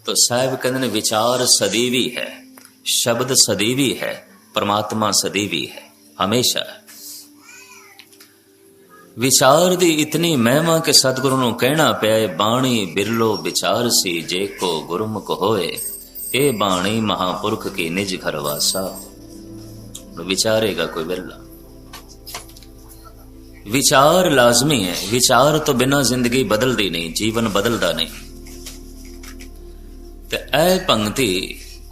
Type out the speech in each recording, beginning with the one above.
तो साहब कहते ने विचार सदैवी है, शब्द सदैवी है, परमात्मा सदैवी है, हमेशा। विचार दी इतनी महिमा के सतगुरु नूं कहना पिया बाणी बिरलो विचार सी जे को गुरमुख होए, ए बाणी महापुरख की निज घर वासा। विचारेगा कोई बिरला। विचार लाजमी है, विचार तो बिना जिंदगी बदलती नहीं, जीवन बदलता नहीं। ते ऐ पंक्ति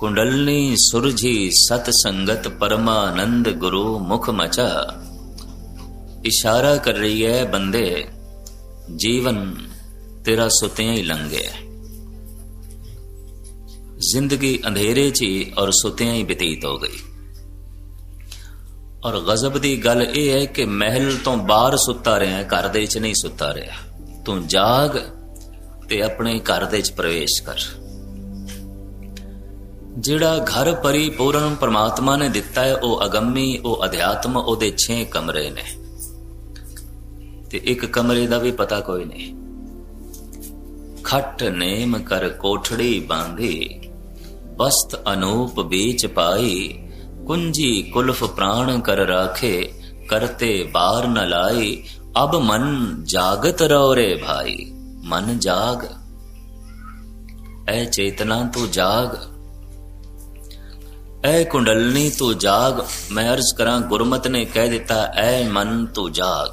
कुंडलनी सुरझी सत संगत परमानंद गुरु मुख मचा, इशारा कर रही है बंदे जीवन तेरा सुतियां ही लंघ गया, जिंदगी अंधेरे ची और सुतियां ही व्यतीत हो गई। और गजब दी गल यह है कि महल तो बाहर सुता रहा, घर दे च नहीं सुता रहा। तू जाग ते अपने घर दे च प्रवेश कर। जिहड़ा घर परिपूर्ण परमात्मा ने दिता है वह अगम्मी, वह अध्यात्म, ओदे 6 कमरे ने ते एक कमरे का भी पता कोई नहीं। खट नेम कर कोठड़ी बांधी, बस्त अनूप बीच पाई, कुंजी कुल्फ प्राण कर राखे, करते बार न लाई, अब मन जागत रहो रे भाई। मन जाग, ऐ चेतना तू जाग, ऐ कुंडलनी तू जाग। मैं अर्ज करा गुरमत ने कह दिता ऐ मन तू जाग,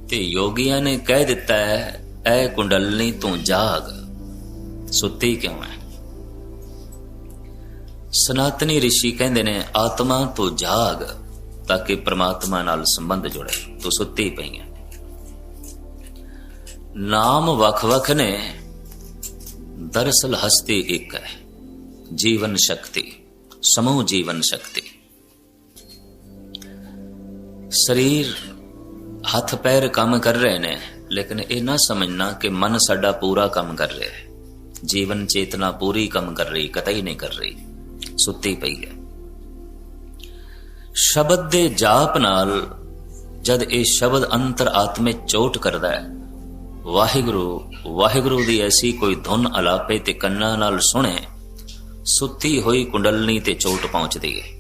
ते योगिया ने कह दिता है ऐ कुंडलनी तू जाग। सुती क्यों है? सनातनी ऋषि कहते ने आत्मा तू जाग ताकि परमात्मा नाल संबंध जुड़े। तू सुती पई है। नाम वख वख ने, दरअसल हस्ती एक है। जीवन शक्ति, समूह जीवन शक्ति। शरीर हथ पैर काम कर रहे ने, लेकिन ये ना समझना कि मन साडा पूरा काम कर रहा है। जीवन चेतना पूरी काम कर रही, कतई नहीं कर रही, सुती पई है। शब्द दे जाप नाल जद ये शब्द अंतर आत्मे चोट करदा है, वाहिगुरु वाहिगुरु दी ऐसी कोई धुन अलापे ते कन्ना नाल सुने, सुती हुई कुंडलनी ते चोट पहुंचदी है।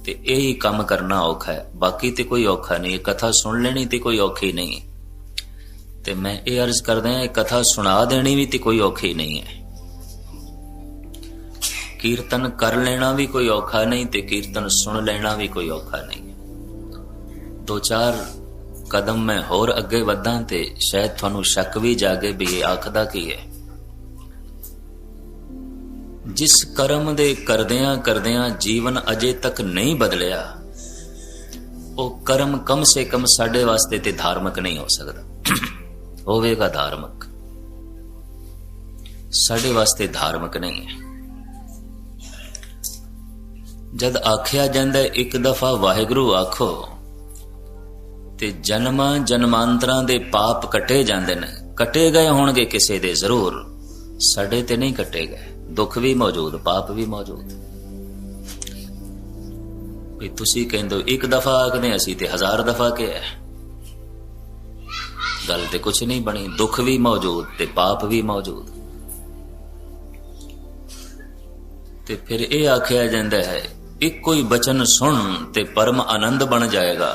ते यही काम करना औखा है, बाकी ते कोई औखा नहीं। कथा सुन लेनी ते कोई औखी नहीं। ते मैं ये अर्ज करदा कथा सुना देनी भी ते कोई औखी नहीं है। कीर्तन कर लेना भी कोई औखा नहीं, ते कीर्तन सुन लेना भी कोई औखा नहीं। 2-4 कदम मैं होर अगे वधा ते शायद थानू शक भी जागे भी ये आखदा की है। जिस कर्म दे करदियां करदियां जीवन अजे तक नहीं बदलिया, वो कर्म कम से कम साडे वास्ते ते धार्मिक नहीं हो सकता। होवेगा धार्मिक, साडे वास्ते धार्मिक नहीं है। जद आख्या जांदा एक दफा वाहिगुरु आखो ते जन्मां जन्मांतरां दे पाप कटे जांदे ने। कटे गए होणगे किसे दे जरूर, साडे ते नहीं कटे गए। दुख भी मौजूद, पाप भी मौजूद। भी तुसी कहंदे हो एक दफा आखदे असीं ते 1000 दफा के है, गल ते कुछ नहीं बनी। दुख भी मौजूद ते पाप भी मौजूद। ते फिर ये आख्या जाता है एक कोई बचन सुन ते परम आनंद बन जाएगा।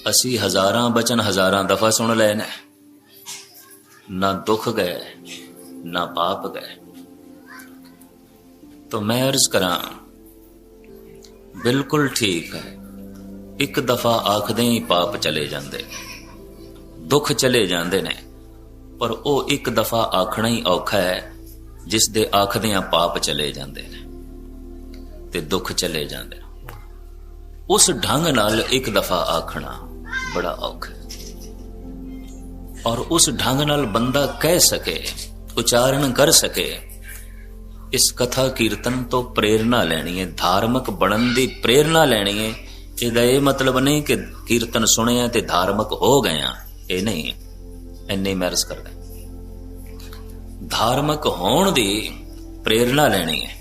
असी 1000 बचन 1000 दफा सुन लेने, ना दुख गए ना पाप गए। तो मैं अर्ज करा बिल्कुल ठीक है, एक दफा आखदे ही पाप चले जाते, दुख चले जाते ने। पर वो एक दफा आखना ही औखा है जिस दे आखदियां पाप चले जाते ने ते दुख चले जाते। उस ढंग नाल एक दफा आखना बड़ा औखा है। और उस ढंग नाल बंदा कह सके, उच्चारण कर सके। इस कथा कीर्तन तो प्रेरणा लेनी है, धार्मिक बनन दी प्रेरणा लेनी है। इहदा ये मतलब नहीं कि कीर्तन सुने ते धार्मिक हो गए, ये नहीं है। इन्नी मैं अर्ज करदा, धार्मिक होण दी प्रेरणा लेनी है।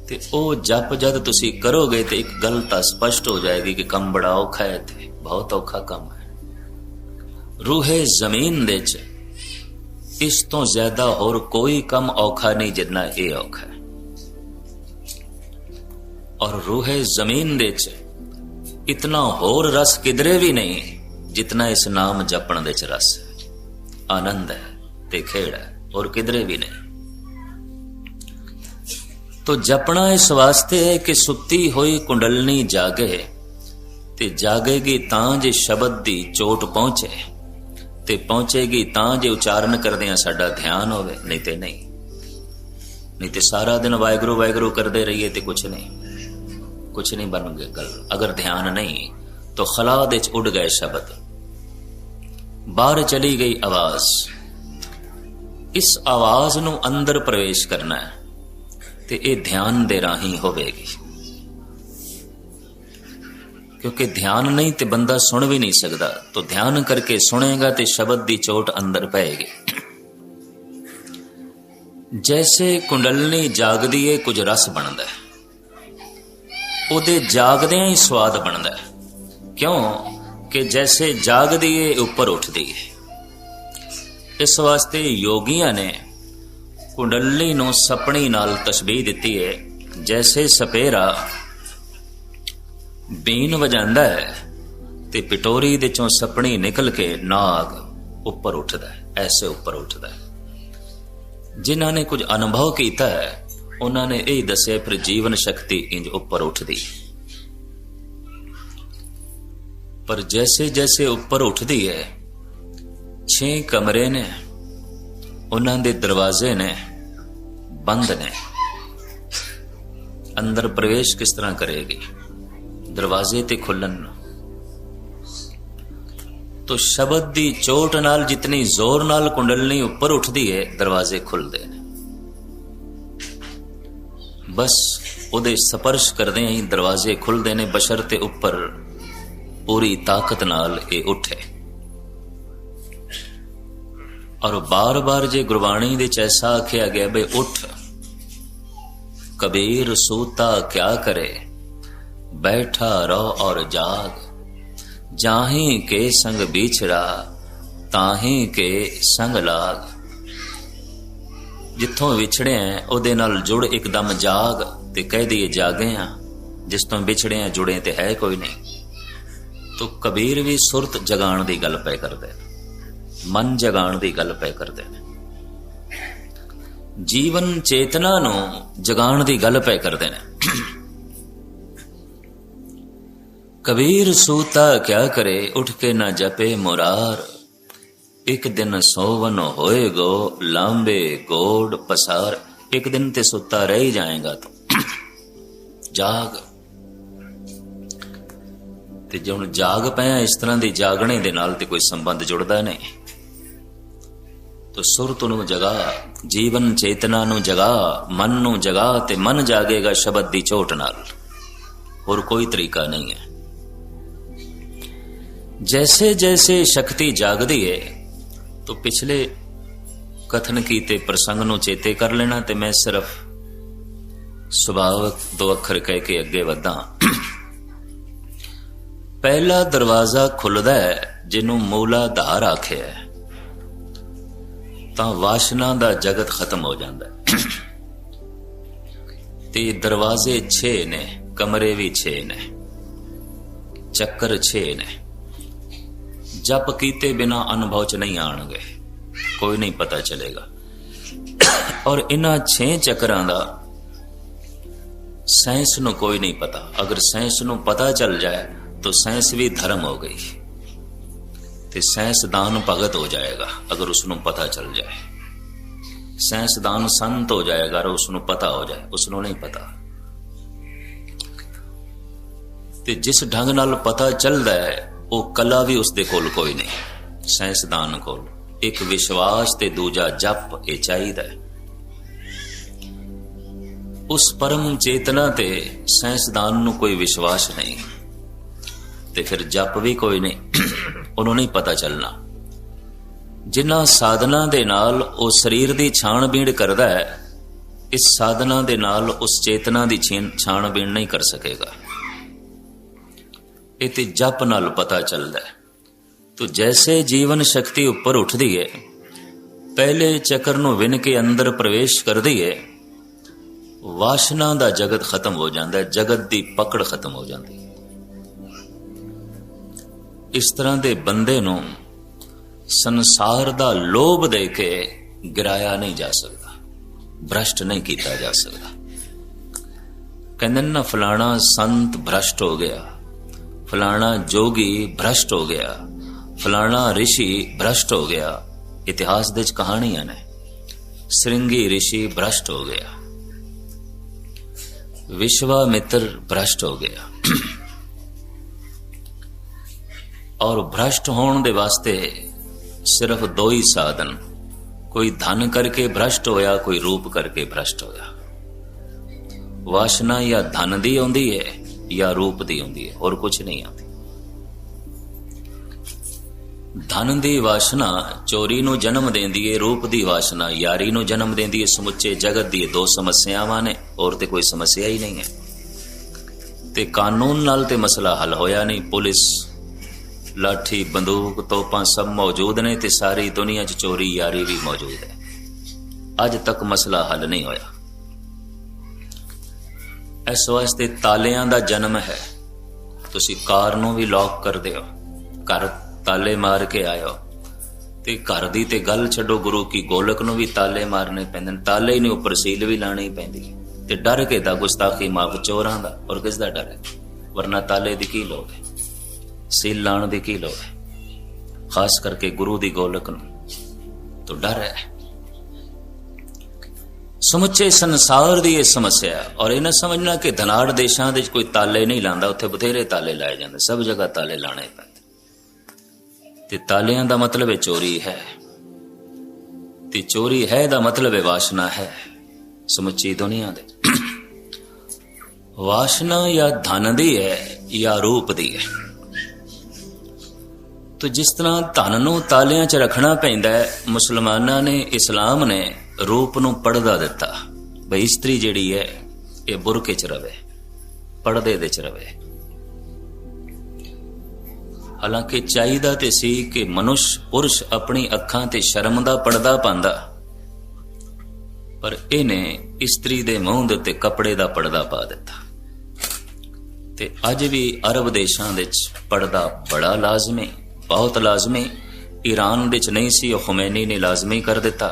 ते ओ जप जद तुसी करोगे तो एक गल तां स्पष्ट हो जाएगी कि कम बड़ा औखा है, थे बहुत औखा काम है। रूहे जमीन दे च इस तो ज्यादा होर कोई कम औखा नहीं जितना ये औखा है। और रूहे जमीन दे च इतना होर रस किधरे भी नहीं जितना इस नाम जपण दे च रस है, आनंद है ते खेड़ है, और किधरे भी नहीं। तो जपना इस वास्ते है कि सुत्ती हुई कुंडलनी जागे, ते जागेगी तां जे शब्द दी चोट पहुंचे, ते पहुंचेगी तां जे उचारण करदे साडा ध्यान होवे, नहीं ते नहीं ते सारा दिन वाहिगुरू वाहिगुरू करते रहिए तो कुछ नहीं बन गए गल। अगर ध्यान नहीं तो खला दे च उड़ गए शब्द, बाहर चली गई आवाज। इस आवाज नू अंदर प्रवेश करना है ते ये ध्यान दे राही होवेगी, क्योंकि ध्यान नहीं तो बंदा सुन भी नहीं सकता। तो ध्यान करके सुनेगा तो शब्द की चोट अंदर पेगी। जैसे कुंडलनी जागदी है कुछ रस बनता है, उहदे जागदे ही स्वाद बनता है। क्यों कि जैसे जागदी है ऊपर उठती है। इस वास्ते योगियां ने कुंडलनी नूं सपनी नाल तशबीह दिती है। जैसे सपेरा बीन वजांदा है ते पिटोरी दे चों सपनी निकल के नाग ऊपर उठदा है, ऐसे ऊपर उठदा है। जिन्हां ने कुछ अनुभव कीता है उन्होंने यही दस्या फिर जीवन शक्ति इंज ऊपर उठदी। पर जैसे जैसे ऊपर उठदी है 6 कमरे ने, उन्हां दे दरवाजे ने बंद ने। अंदर प्रवेश किस तरह करेगी? दरवाजे ते खुलन। तो शब्द दी चोट नाल जितनी जोर नाल कुंडलनी ऊपर उठदी है दरवाजे खुलदे ने। बस उहदे स्पर्श करदे ही दरवाजे खुलदे ने, बशर्ते ऊपर पूरी ताकत नाल ये उठे। और बार बार जे गुरबाणी दे ऐसा आख्या गया बे उठ, कबीर सूता क्या करे, बैठा रहो और जाग, जाही के संग बिछड़ा ताही के संग लाग। जिथों विछड़े हैं उहदे नाल जुड़ एकदम जाग, ते कह दिए जागे हैं। जिस तो विछड़े हैं जुड़े ते है कोई नहीं। तो कबीर भी सुरत जगाण दी गल पे करदे, मन जगाण दी गल पे करदे ने, जीवन चेतना नू जगाण दी गल पे करदे ने। कबीर सूता क्या करे, उठ के ना जपे मुरार, एक दिन सोवन होएगो लांबे गोड पसार। एक दिन ते सुता रह ही जाएगा, तो जाग। ते जे हुण जाग पिया इस तरह दी जागने दे नाल ते कोई संबंध जुड़दा नहीं। तो सुरत नू जगा, जीवन चेतना नू जगा, मन नू जगा, ते मन जागेगा शब्द दी चोट नाल, और कोई तरीका नहीं है। जैसे जैसे शक्ति जागदी है तो पिछले कथन कीते प्रसंग नू चेते कर लेना। ते मैं सिर्फ सुभावक 2 अखर कह के अगे वधा। पहला दरवाजा खुलदा है जिन्हों मूलाधार आखे है, तां वासना दा जगत खत्म हो जाता है। ते दरवाजे 6 ने, कमरे भी 6 ने, चक्कर 6 ने। जप कीते बिना अनुभव च नहीं आणगे, कोई नहीं पता चलेगा। और इन्हां 6 चक्रां दा साइंस नू कोई नहीं पता। अगर साइंस नू पता चल जाए तो साइंस भी धर्म हो गई, ते साइंसदान भगत हो जाएगा अगर उसनू पता चल जाए। साइंसदान संत हो जाएगा और उसनू पता हो जाए, उसनू नहीं पता। ते जिस ढंग नाल पता चलदा है वो कला भी उसदे कोल कोई नहीं। साइंसदान कोल एक विश्वास ते दूजा जप ये चाहिदा है। उस परम चेतना ते साइंसदान नू कोई विश्वास नहीं, ते फिर जप भी कोई नहीं, उन्होंने नहीं पता चलना। जिन्ना साधना दे नाल वो शरीर दी छाणबीण करदा है, इस साधना दे नाल उस चेतना दी छाणबीण नहीं कर सकेगा। इते जप नाल पता चलदा है। तो जैसे जीवन शक्ति ऊपर उठदी है ਪਹਿਲੇ ਚੱਕਰ ਨੂੰ ਵਿੰਨ ਕੇ ਅੰਦਰ ਪ੍ਰਵੇਸ਼ ਕਰਦੀ ਹੈ, ਵਾਸ਼ਨਾ ਦਾ ਜਗਤ ਖਤਮ ਹੋ ਜਾਂਦਾ ਹੈ, ਜਗਤ ਦੀ ਪਕੜ ਖਤਮ ਹੋ ਜਾਂਦੀ ਹੈ। ਇਸ ਤਰ੍ਹਾਂ ਦੇ ਬੰਦੇ ਨੂੰ ਸੰਸਾਰ ਦਾ ਲੋਭ ਦੇ ਕੇ ਗਿਰਾਇਆ ਨਹੀਂ ਜਾ ਸਕਦਾ, ਭ੍ਰਸ਼ਟ ਨਹੀਂ ਕੀਤਾ ਜਾ ਸਕਦਾ। ਕਹਿੰਦੇ ਨਾ ਫਲਾਣਾ ਸੰਤ ਭ੍ਰਸ਼ਟ ਹੋ ਗਿਆ, ਫਲਾਣਾ ਜੋਗੀ ਭ੍ਰਸ਼ਟ ਹੋ ਗਿਆ, ਫਲਾਣਾ ਰਿਸ਼ੀ ਭ੍ਰਸ਼ਟ ਹੋ ਗਿਆ। ਇਤਿਹਾਸ ਦੇ ਵਿੱਚ ਕਹਾਣੀਆਂ ਨੇ, ਸ੍ਰਿੰਗੀ ਰਿਸ਼ੀ ਭ੍ਰਸ਼ਟ ਹੋ ਗਿਆ, ਵਿਸ਼ਵਾਮਿੱਤਰ ਭ੍ਰਸ਼ਟ ਹੋ ਗਿਆ। ਔਰ ਭ੍ਰਸ਼ਟ ਹੋਣ ਦੇ ਵਾਸਤੇ ਸਿਰਫ ਦੋ ਹੀ ਸਾਧਨ, ਕੋਈ ਧਨ ਕਰਕੇ ਭ੍ਰਸ਼ਟ ਹੋਇਆ, ਕੋਈ ਰੂਪ ਕਰਕੇ ਭ੍ਰਸ਼ਟ ਹੋਇਆ। ਵਾਸ਼ਨਾ ਜਾਂ ਧਨ ਦੀ ਆਉਂਦੀ ਹੈ ਜਾਂ ਰੂਪ ਦੀ ਆਉਂਦੀ ਹੈ, ਹੋਰ ਕੁਝ ਨਹੀਂ ਆਉਂਦੀ। ਧਨ ਦੀ ਵਾਸ਼ਨਾ ਚੋਰੀ ਨੂੰ ਜਨਮ ਦਿੰਦੀ ਹੈ, ਰੂਪ ਦੀ ਵਾਸ਼ਨਾ ਯਾਰੀ ਨੂੰ ਜਨਮ ਦਿੰਦੀ ਹੈ। ਸਮੁੱਚੇ ਜਗਤ ਦੀ ਦੋ ਸਮੱਸਿਆਵਾਂ ਨੇ, ਹੋਰ ਤੇ ਕੋਈ ਸਮੱਸਿਆ ਹੀ ਨਹੀਂ ਹੈ। ਤੇ ਕਾਨੂੰਨ ਨਾਲ ਤੇ ਮਸਲਾ ਹੱਲ ਹੋਇਆ ਨਹੀਂ। ਪੁਲਿਸ, ਲਾਠੀ, ਬੰਦੂਕ, ਤੋਪਾਂ ਸਭ ਮੌਜੂਦ ਨੇ ਤੇ ਸਾਰੀ ਦੁਨੀਆ 'ਚ ਚੋਰੀ ਯਾਰੀ ਵੀ ਮੌਜੂਦ ਹੈ। ਅੱਜ ਤੱਕ ਮਸਲਾ ਹੱਲ ਨਹੀਂ ਹੋਇਆ। ਇਸ ਵਾਸਤੇ ਤਾਲਿਆਂ ਦਾ ਜਨਮ ਹੈ। ਤੁਸੀਂ ਕਾਰ ਨੂੰ ਵੀ ਲੌਕ ਕਰਦੇ ਹੋ, ਘਰ ਤਾਲੇ ਮਾਰ ਕੇ ਆਇਓ, ਤੇ ਘਰ ਦੀ ਤੇ ਗੱਲ ਛੱਡੋ, ਗੁਰੂ ਕੀ ਗੋਲਕ ਨੂੰ ਵੀ ਤਾਲੇ ਮਾਰਨੇ ਪੈਂਦੇ ਨੇ। ਤਾਲੇ ਹੀ ਨਹੀਂ, ਉੱਪਰ ਸੀਲ ਵੀ ਲਾਣੀ ਪੈਂਦੀ। ਤੇ ਡਰ ਕੇ ਦਾ ਗੁਸਤਾਖੀ ਮਾਫ ਚੋਰਾਂ ਦਾ, ਔਰ ਕਿਸ ਦਾ ਡਰ ਹੈ? ਵਰਨਾ ਤਾਲੇ ਦੀ ਕੀ ਲੋੜ ਹੈ, ਸੀਲ ਲਾਉਣ ਦੀ ਕੀ ਲੋੜ ਹੈ? ਖਾਸ ਕਰਕੇ ਗੁਰੂ ਦੀ ਗੋਲਕ ਨੂੰ ਤਾਂ ਡਰ ਹੈ। ਸਮੁੱਚੇ ਸੰਸਾਰ ਦੀ ਇਹ ਸਮੱਸਿਆ। ਔਰ ਇਹ ਨਾ ਸਮਝਣਾ ਕਿ ਧਨਾੜ ਦੇਸ਼ਾਂ ਦੇ ਕੋਈ ਤਾਲੇ ਨਹੀਂ ਲਾਉਂਦਾ, ਉੱਥੇ ਬਥੇਰੇ ਤਾਲੇ ਲਾਏ ਜਾਂਦੇ, ਸਭ ਜਗ੍ਹਾ ਤਾਲੇ ਲਾਣੇ ਪੈਂਦੇ। ਤੇ ਤਾਲਿਆਂ ਦਾ ਮਤਲਬ ਹੈ ਚੋਰੀ ਹੈ, ਤੇ ਚੋਰੀ ਹੈ ਦਾ ਮਤਲਬ ਹੈ ਵਾਸ਼ਨਾ ਹੈ। ਸਮੁੱਚੀ ਦੁਨੀਆ ਦੇ ਵਾਸ਼ਨਾ ਜਾਂ ਧਨ ਦੀ ਹੈ ਜਾਂ ਰੂਪ ਦੀ ਹੈ। ਤੋ ਜਿਸ ਤਰ੍ਹਾਂ ਧਨ ਨੂੰ ਤਾਲਿਆਂ 'ਚ ਰੱਖਣਾ ਪੈਂਦਾ ਹੈ, ਮੁਸਲਮਾਨਾਂ ਨੇ, ਇਸਲਾਮ ਨੇ ਰੂਪ ਨੂੰ ਪਰਦਾ ਦਿੱਤਾ। ਬਈ ਇਸਤਰੀ ਜਿਹੜੀ ਹੈ ਇਹ ਬੁਰਕੇ 'ਚ ਰਵੇ, ਪਰਦੇ ਦੇ 'ਚ ਰਵੇ। ਹਾਲਾਂਕਿ ਚਾਹੀਦਾ ਤੇ ਸੀ ਕਿ ਮਨੁੱਖ ਪੁਰਸ਼ ਆਪਣੀ ਅੱਖਾਂ ਤੇ ਸ਼ਰਮ ਦਾ ਪਰਦਾ ਪਾਉਂਦਾ, ਪਰ ਇਹਨੇ ਇਸਤਰੀ ਦੇ ਮੂੰਹ ਦੇ ਉੱਤੇ ਕੱਪੜੇ ਦਾ ਪਰਦਾ ਪਾ ਦਿੱਤਾ। ਤੇ ਅੱਜ ਵੀ ਅਰਬ ਦੇਸ਼ਾਂ ਵਿੱਚ ਪਰਦਾ ਬੜਾ ਲਾਜ਼ਮੀ, ਬਹੁਤ ਲਾਜ਼ਮੀ। ਈਰਾਨ ਵਿੱਚ ਨਹੀਂ ਸੀ, ਉਹ ਖੁਮੈਨੀ ਨੇ ਲਾਜ਼ਮੀ ਕਰ ਦਿੱਤਾ।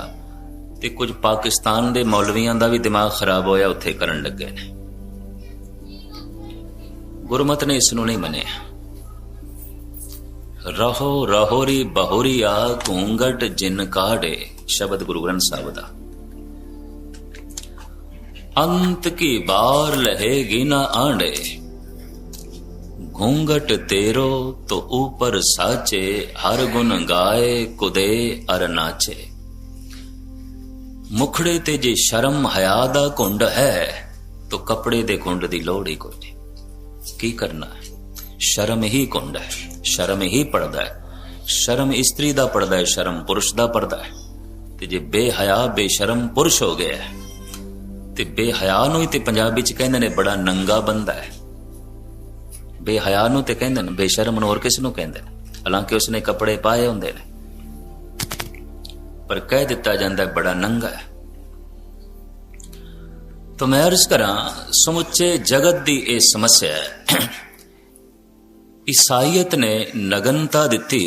ਤੇ ਕੁਝ ਪਾਕਿਸਤਾਨ ਦੇ ਮੌਲਵੀਆਂ ਦਾ ਵੀ ਦਿਮਾਗ ਖਰਾਬ ਹੋਇਆ, ਉੱਥੇ ਕਰਨ ਲੱਗੇ ਨੇ। ਗੁਰਮਤ ਨੇ ਇਸ ਨੂੰ ਨਹੀਂ ਮੰਨਿਆ। ਰਹੋ ਰਹੋਰੀ ਬਹੋਰੀਆ ਘੂੰਗਟ ਜਿਨ ਕਾੜੇ, ਸ਼ਬਦ ਗੁਰੂ ਗ੍ਰੰਥ ਸਾਹਿਬ ਦਾ। ਅੰਤ ਕੀ ਬਾਰ ਲਹੇਗੀ ਨਾ ਆਂਡੇ, घूंघट तेरो तो ऊपर साचे, हर गुन गाए कुदे अर नाचे। मुखड़े ते जे शर्म हया दा घुंड है, तो कपड़े दे घुंड दी लोड़ ही कोई नहीं। की करना है? शर्म ही घुंड है, शर्म ही पड़दा है। शर्म इस्त्री दा पड़दा है, शर्म पुरुष दा पड़दा है। ते जे बेहया बेशर्म पुरुष हो गया है, ते बेहया नूं ही ते पंजाबी च कहंदे ने बड़ा नंगा बंदा है। बेहया नूं ते कहंदे ने, बेशर्म नूं होर किस नूं कहंदे ने? हालांकि उसने कपड़े पाए हुंदे ने, पर कह दिता जांदा बड़ा नंगा है। तो मैं अर्ज करां, समुचे जगत दी ये समस्या है। ईसाईयत ने नगनता दिती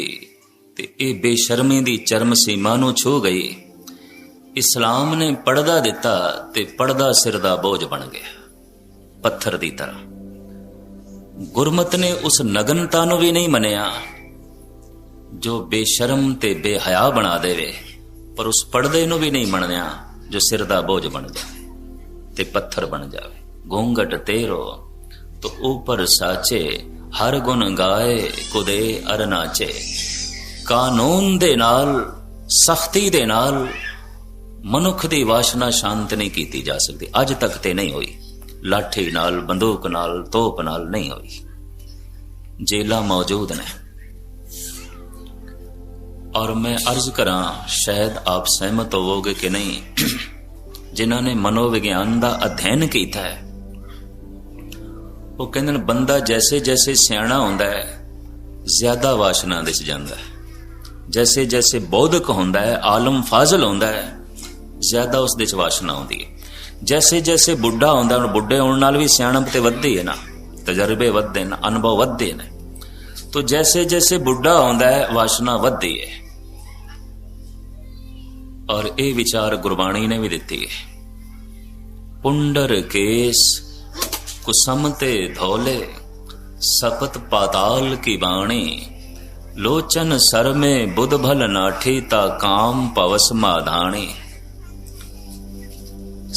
ते ये बेशर्मी दी चरम सीमा नूं छू गई। इस्लाम ने पड़दा दिता ते पड़दा सिर दा बोझ बन गया, पत्थर दी तरह। गुरमत ने उस नगनता नूं भी नहीं मनिया जो बेशर्म ते बेहया बना देवे, पर उस पड़दे नूं भी नहीं मनिया जो सिर दा बोझ बन जाए ते पत्थर बन जाए। घूंघट तेरो तो ऊपर साचे, हर गुन गाए कुदे अर नाचे। कानून दे नाल, सख्ती दे नाल मनुख दी वासना शांत नहीं की जा सकती। अज तक ते नहीं हुई। लाठी नाल, बंदूक नाल, तोप नाल नहीं हुई। जेला मौजूद ने। और मैं अर्ज करा, शायद आप सहमत होवोगे कि नहीं, जिन्हां ने मनोविज्ञान का अध्ययन किया है, वो कहते बंदा जैसे जैसे सियाणा होंदा है, ज्यादा वासना दिस जांदा है। जैसे जैसे बोधक होंदा है, आलम फाजल होंदा है, ज्यादा उसदे च वासना आउंदी है। जैसे जैसे बुढ़ा होंदा, हुण बुढ़े होण नाल भी सियाणप ते वधदी है ना, तजर्बे वधदे ने, अनुभव वधदे ने। तो जैसे जैसे बुढ़ा होंदा है वासना वधदी है। और ये विचार गुरबाणी ने भी दिती है। पुंडर केस कुसमते धौले, सपत पाताल की बाणी, लोचन सर में बुध भल नाठी, ता काम पवस माधाणी।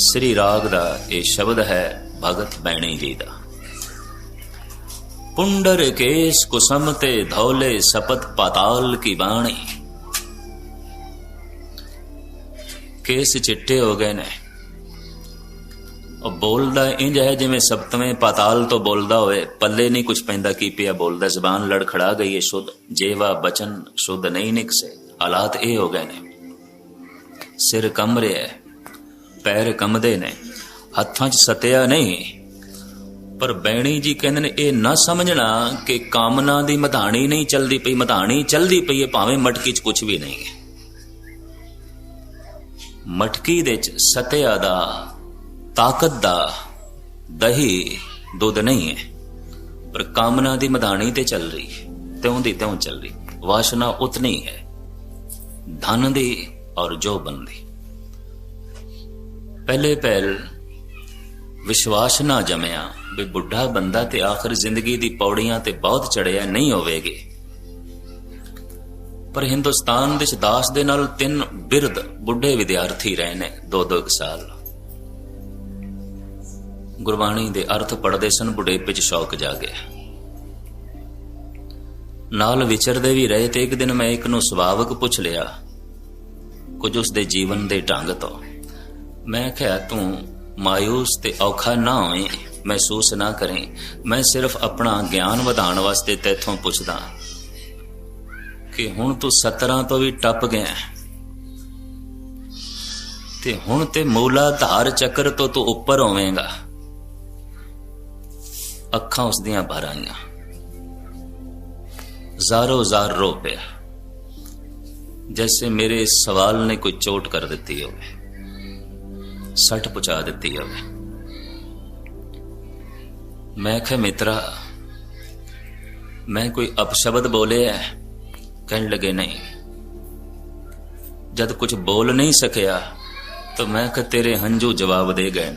श्री राग दा ये शब्द है भगत बैणी जी दा। पुंडर केस कुसमते धौले, सपत पाताल की बाणी। केस चिट्टे हो गए ने और बोलदा इंज है जिवें सप्तवें पाताल तो बोलदा होए, पल्ले नहीं कुछ पैंदा की पिया बोलदा, जबान लड़खड़ा गई है, शुद्ध जेवा बचन शुद्ध नहीं निकसे। हालात ये हो गए ने। सिर कम रहा है, पैर कंबदे ने, हत्थां च सतिया नहीं। पर बैणी जी कहंदे ने ये ना समझना कि कामना दी मधाणी नहीं चलदी पई, मधाणी चलदी पई है भावें मटकी च कुछ भी नहीं है। मटकी दे च सतिया दा, ताकत दा, दही दुध नहीं है, पर कामना दी मधाणी ते चल रही, त्यों दी त्यों चल रही। वासना उतनी है, धन दी और जोबन दी। पहले पहल विश्वास ना जमया भी बुढ़ा बंदा ते आखिर जिंदगी दी पौड़ियां ते बहुत चढ़िया नहीं होवेगी। पर हिंदुस्तान दे दास दे नाल 3 बिरद बुढ़े विद्यार्थी रहे ने 2-2 साल। गुरबाणी दे अर्थ पढ़दे सन, बुढ़ेपे च शौक जागे। नाल विचरदे भी रहे। ते एक दिन मैं एक नूं सुभावक पुछ लिया कुछ उसदे जीवन दे ढंग तो। मैं कहा तू मायूस ते औखा ना होए, महसूस ना करें, मैं सिर्फ अपना ज्ञान वधाण वास्ते तैथों पुछदा कि हुण तू 17 तो भी टप गया ते हुण ते मूलाधार चक्र तो तू उपर होवेगा। अखां उस दियां भर आईयां, ज़ारो ज़ार रो पिया, जैसे मेरे सवाल ने कोई चोट कर दी हो, सट पुचा दी हो। मैं कहा मित्रा मैं कोई अपशब्द बोले है? कहने लगे नहीं। जब कुछ बोल नहीं सकिया तो मैं कहा तेरे हंजू जवाब दे गए,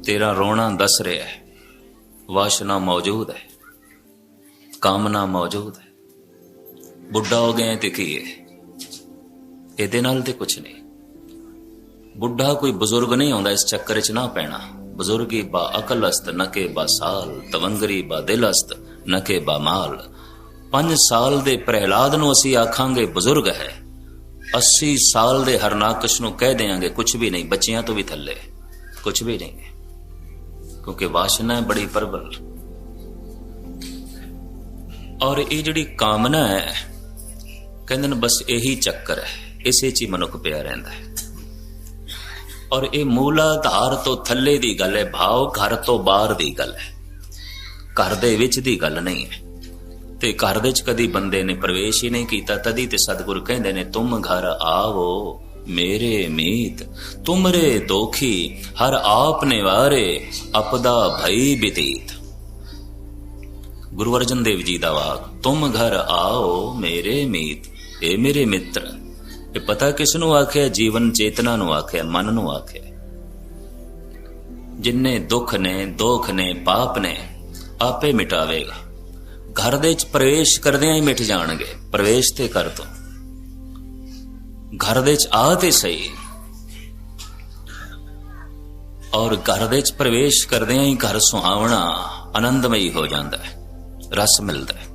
तेरा रोना दस रहा है। वासना मौजूद है, कामना मौजूद है। बुढ़ा हो गए ते की एदे नाल ते कुछ नहीं। बुढ़ा कोई बुजुर्ग नहीं होंदा, इस चक्कर च ना पैना। बुजुर्गी बा अकल अस्त न के बा साल, तवंगरी बा दिल अस्त न के बा माल। 5 साल दे प्रहलाद नूं असीं आखांगे बुजुर्ग है, 80 साल दे हरनाकश नूं कह देंगे कुछ भी नहीं, बच्चियां तो भी थल्ले कुछ भी नहीं, क्योंकि वासना है बड़ी प्रबल। और ये जिहड़ी कामना है कहंदे ने बस यही चक्कर है, इसे च ही मनुख पिया रहिंदा है। और ये मूलाधार तो थल्ले दी गल है, भाव घर तो बाहर दी गल है, घर दे विच दी गल नहीं है। ते घर दे च कदी बंदे ने प्रवेश ही नहीं कीता, तदी ते सतगुरु कहंदे ने तुम घर आवो मेरे मीत, तुमरे दोखी हर आप निवारे, अपदा भई बितीत। गुरु अर्जन देव जी दा वाक, तुम घर आओ मेरे मीत, ए मेरे मित्र। ये पता किसनू आख्या? जीवन चेतना नू आख्या, मन नू आख्या। जिन्ने दुख ने, दोख ने, पाप ने आपे मिटावेगा। घर दे च प्रवेश करदियां ही मिट जाणगे। प्रवेश ते कर दो, घर दे च आ ते सही। और घर दे च प्रवेश करदियां ही घर सुहावना आनंदमयी हो जाता है, रस मिलता है।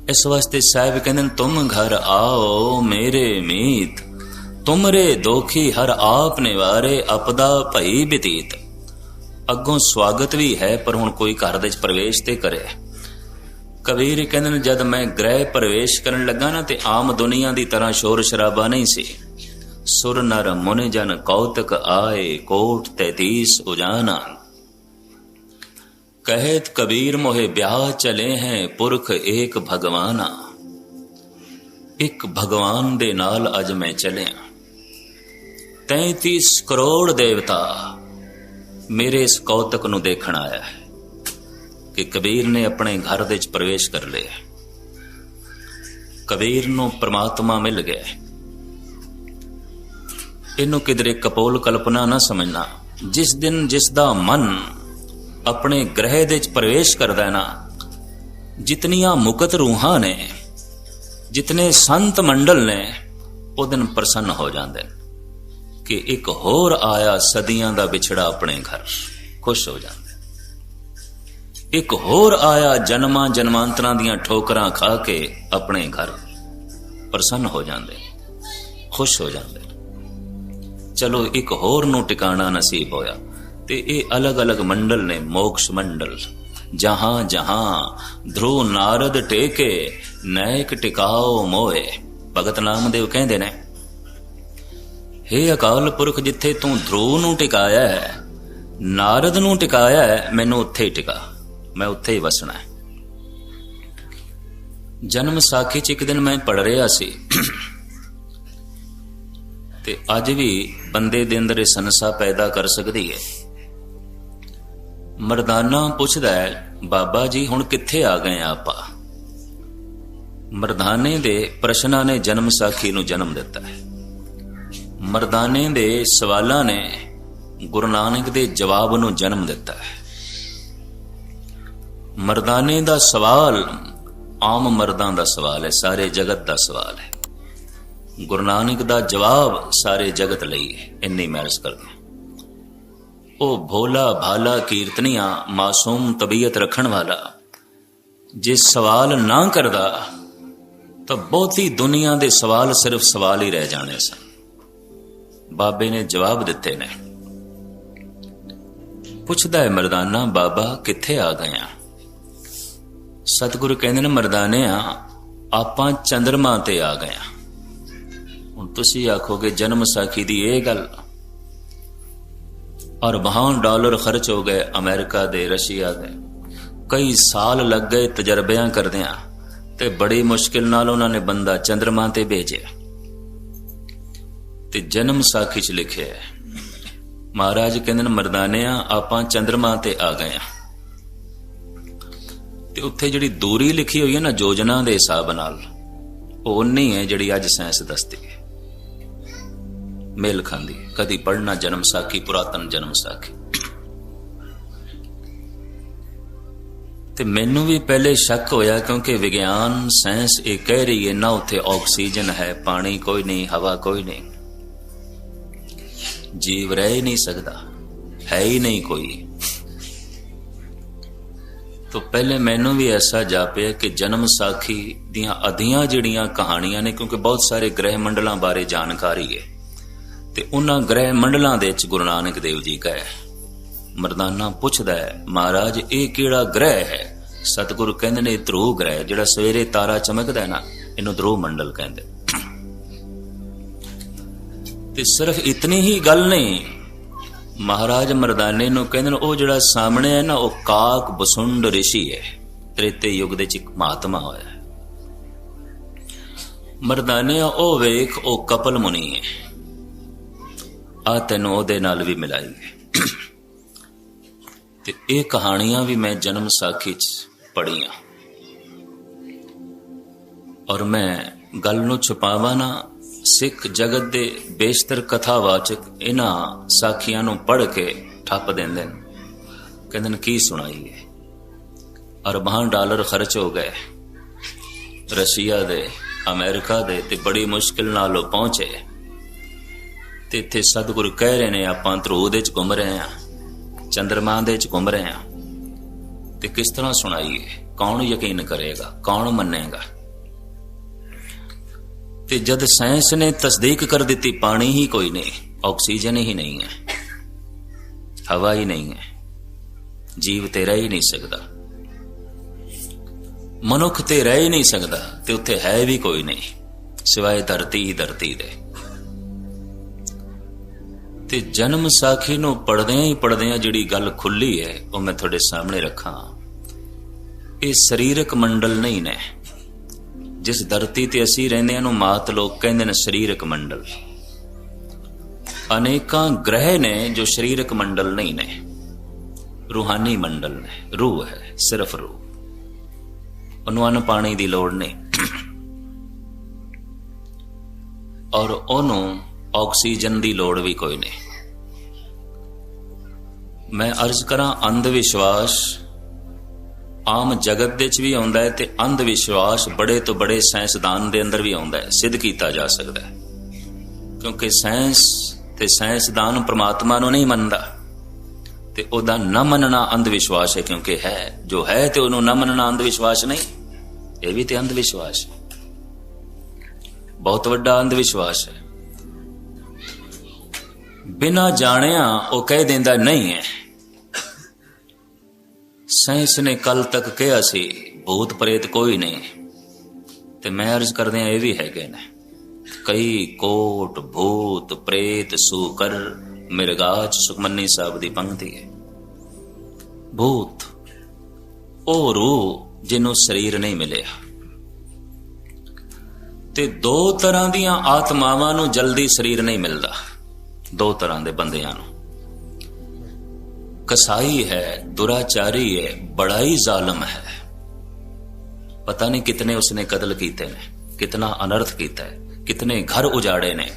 इस वास्ते साहिब कहते तुम घर आओ मेरे मीत, तुमरे दोखी हर आप निवारे, अपदा भई बितीत। अगों स्वागत भी है, पर हुण कोई घर दे प्रवेश ते करे। कबीर कहते जद मैं गृह प्रवेश करन लगा ना, ते आम दुनिया की तरह शोर शराबा नहीं सी। सुर नर मुनि जन कौतक आए, कोट 33 उजाना। कहत कबीर मोहे ब्याह चले हैं पुरख एक भगवाना। एक भगवान दे नाल अज मैं चलिया। 33 करोड़ देवता मेरे इस कौतक नूं देखण आया है कि कबीर ने अपने घर दे च प्रवेश कर लिया। कबीर नूं परमात्मा मिल गया। इनू किधरे कपोल कल्पना ना समझना। जिस दिन जिसदा मन अपने ग्रह दे च प्रवेश करदा ना, जितनियां मुकत रूहां ने, जितने संत मंडल ने, वो दिन प्रसन्न हो जाते कि एक होर आया सदियां दा बिछड़ा अपने घर, खुश हो जाते। एक होर आया जन्मां जन्मांतरां दियां ठोकरां खा के अपने घर, प्रसन्न हो जाते, खुश हो जाते। चलो एक होर नूं टिकाणा नसीब होया ते ये अलग अलग मंडल ने, मोक्ष मंडल। जहां जहां ध्रुव नारद टेके नैक टिकाओ मोए। भगत नामदेव कहंदे ने, हे अकाल पुरख, जिथे तू ध्रुव नूं टिकाया है, नारद नूं टिकाया है, मैनू उत्थे ही टिका, मैं उत्थे ही वसना है। जन्म साखी च एक दिन मैं पढ़ रहा सी ते अज भी बंदे दे अंदर संसा पैदा कर सकती है। मरदाना पुछदा है, बाबा जी हुण कित्थे आ गए आपां? मरदाने दे प्रश्नां ने जन्म साखी नूं जन्म दिता है। मरदाने दे सवालां ने गुरु नानक दे जवाब नूं जन्म दिता है। मरदाने दा सवाल आम मर्दां दा सवाल है, सारे जगत दा सवाल है। गुरु नानक दा जवाब सारे जगत लई है। इन्नी मैं अर्ज करदा। ओ भोला भाला कीर्तनिया मासूम तबीयत रखण वाला जे सवाल ना करदा तो बहुती दुनिया दे सवाल सिर्फ सवाल ही रह जाने सन। बाबे ने जवाब दिते ने। पुछदा है मरदाना, बाबा कित्थे आ गए? सतगुरु कहंदे ने, मरदाने आपां चंद्रमा ते आ गए। हुण तुसीं आखोगे जन्म साखी दी ये गल, और वहां डॉलर खर्च हो गए, अमेरिका दे, रशिया दे, कई साल लग गए तजर्बियां करदियां ते बड़ी मुश्किल नाल उन्होंने बंदा चंद्रमा ते भेजे। ते जन्म साखी च लिखे है, महाराज कहंदे ने, मरदाने आपां चंद्रमा ते आ गए। ते उत्थे जिहड़ी दूरी लिखी हुई है ना योजना दे हिसाब नाल, वो उन्नी है जिहड़ी अज साइंस दसदी है, मेल खांदी। कदी पढ़ना जन्म साखी, पुरातन जन्म साखी। ते मैनू भी पहले शक होया, क्योंकि विज्ञान साइंस ये कह रही है ना उत्थे ऑक्सीजन है, पानी कोई नहीं, हवा कोई नहीं, जीव रह ही नहीं सकता, है ही नहीं कोई। तो पहले मैनू भी ऐसा जापया कि जन्म साखी दियां अधियां जिहड़ियां कहानियां ने, क्योंकि बहुत सारे ग्रह मंडलों बारे जानकारी है, ते उन्हां ग्रह मंडलों दे विच गुरु नानक देव जी का है। मरदाना पुछदा है, महाराज ये किहड़ा ग्रह है? सतगुरु कहंदे ने, ध्रुव ग्रह, जिहड़ा सवेरे तारा चमकदा है ना, इनू ध्रुव मंडल कहंदे। ते सिर्फ इतनी ही गल नहीं, महाराज मरदाने नूं कहंदे ने, ओ जिहड़ा सामने है ना, वो काक बसुंड ऋषि है, त्रेते युग दे च इक महात्मा होया। मरदाने ओ वेख, ओ कपल मुनि है, आ तैनूं ओहदे नाल भी मिलाई है। ते ये कहानियां भी मैं जन्म साखी च पढ़ियां, और मैं गल नूं छुपावा ना, सिख जगत दे बेशतर कथावाचक इन्हां साखियां नूं पढ़ के ठप देंदे ने, कहंदे ने की सुनाई है। और वहां डॉलर खर्च हो गए, रशिया दे, अमेरिका दे, ते बड़ी मुश्किल नाल पहुंचे। ते इत्थे सतगुरु कह रहे ने, आपां ध्रुव दे च घुम रहे हैं, चंद्रमा दे च घुम रहे हैं, ते किस तरह सुनाई है? कौन यकीन करेगा, कौन मनेगा? ते जद साइंस ने तस्दीक कर दी, पानी ही कोई नहीं, ऑक्सीजन ही नहीं है, हवा ही नहीं है, जीव ते रह ही नहीं सकता, मनुख ते रह ही नहीं सकता, ते उत्थे है भी कोई नहीं सिवाय धरती ही धरती दे। ਤੇ ਜਨਮ ਸਾਖੀ ਨੂੰ ਪੜ੍ਹਦਿਆਂ ਜਿਹੜੀ ਗੱਲ ਖੁੱਲੀ ਹੈ ਉਹ ਮੈਂ ਤੁਹਾਡੇ ਸਾਹਮਣੇ ਰੱਖਾਂ। ਇਹ ਸਰੀਰਕ ਮੰਡਲ ਨਹੀਂ ਨੇ। ਜਿਸ ਧਰਤੀ ਤੇ ਅਸੀਂ ਰਹਿੰਦੇ ਹਾਂ ਨੂੰ ਮਾਤ ਲੋਕ ਕਹਿੰਦੇ ਨੇ ਸਰੀਰਕ ਮੰਡਲ। ਅਨੇਕਾਂ ਗ੍ਰਹਿ ਨੇ ਜੋ ਸਰੀਰਕ ਮੰਡਲ ਨਹੀਂ ਨੇ, ਰੂਹਾਨੀ ਮੰਡਲ ਨੇ। ਰੂਹ ਹੈ, ਸਿਰਫ ਰੂਹ। ਉਹਨੂੰ ਅੰਨ ਪਾਣੀ ਦੀ ਲੋੜ ਨਹੀਂ ਔਰ ਉਹਨੂੰ ਆਕਸੀਜਨ ਦੀ ਲੋੜ ਵੀ ਕੋਈ ਨਹੀਂ। ਮੈਂ ਅਰਜ਼ ਕਰਾਂ, ਅੰਧ ਵਿਸ਼ਵਾਸ ਆਮ ਜਗਤ ਦੇ ਚ ਵੀ ਆਉਂਦਾ ਹੈ ਤੇ ਅੰਧ ਵਿਸ਼ਵਾਸ ਬੜੇ ਤੋਂ ਬੜੇ ਸਾਇੰਸਦਾਨ ਦੇ ਅੰਦਰ ਵੀ ਆਉਂਦਾ ਹੈ, ਸਿੱਧ ਕੀਤਾ ਜਾ ਸਕਦਾ ਹੈ। ਕਿਉਂਕਿ ਸਾਇੰਸ ਤੇ ਸਾਇੰਸਦਾਨ ਪ੍ਰਮਾਤਮਾ ਨੂੰ ਨਹੀਂ ਮੰਨਦਾ ਤੇ ਉਹਦਾ ਨਾ ਮੰਨਣਾ ਅੰਧ ਵਿਸ਼ਵਾਸ ਹੈ। ਕਿਉਂਕਿ ਹੈ ਜੋ ਹੈ ਤੇ ਉਹਨੂੰ ਨਾ ਮੰਨਣਾ ਅੰਧ ਵਿਸ਼ਵਾਸ ਨਹੀਂ। ਇਹ ਵੀ ਤੇ ਅੰਧ ਵਿਸ਼ਵਾਸ ਹੈ, ਬਹੁਤ ਵੱਡਾ ਅੰਧ ਵਿਸ਼ਵਾਸ ਹੈ। ਬਿਨਾਂ ਜਾਣਿਆ ਉਹ ਕਹਿ ਦਿੰਦਾ ਨਹੀਂ ਹੈ। ਸਾਇੰਸ ਨੇ ਕੱਲ ਤੱਕ ਕਿਹਾ ਸੀ ਭੂਤ ਪ੍ਰੇਤ ਕੋਈ ਨਹੀਂ, ਤੇ ਮੈਂ ਅਰਜ਼ ਕਰਦਿਆਂ ਇਹ ਵੀ ਹੈਗੇ ਨੇ ਕਈ ਕੋਟ ਭੂਤ ਪ੍ਰੇਤ ਸੂਕਰ ਮਿਰਗਾਚ। ਸੁਖਮਨੀ ਸਾਹਿਬ ਦੀ ਪੰਕਤੀ ਹੈ। ਭੂਤ ਉਹ ਰੂਹ ਜਿਹਨੂੰ ਸਰੀਰ ਨਹੀਂ ਮਿਲਿਆ। ਤੇ ਦੋ ਤਰ੍ਹਾਂ ਦੀਆਂ ਆਤਮਾਵਾਂ ਨੂੰ ਜਲਦੀ ਸਰੀਰ ਨਹੀਂ ਮਿਲਦਾ। ਦੋ ਤਰ੍ਹਾਂ ਦੇ ਬੰਦਿਆਂ ਨੂੰ, ਕਸਾਈ ਹੈ, ਦੁਰਾਚਾਰੀ ਹੈ, ਬੜਾ ਹੀ ਜ਼ਾਲਮ ਹੈ। ਪਤਾ ਨਹੀਂ ਕਿਤਨੇ ਉਸਨੇ ਕਤਲ ਕੀਤੇ ਨੇ, ਕਿਤਨਾ ਅਨਰਥ ਕੀਤਾ ਹੈ, ਕਿਤਨੇ ਘਰ ਉਜਾੜੇ ਨੇ।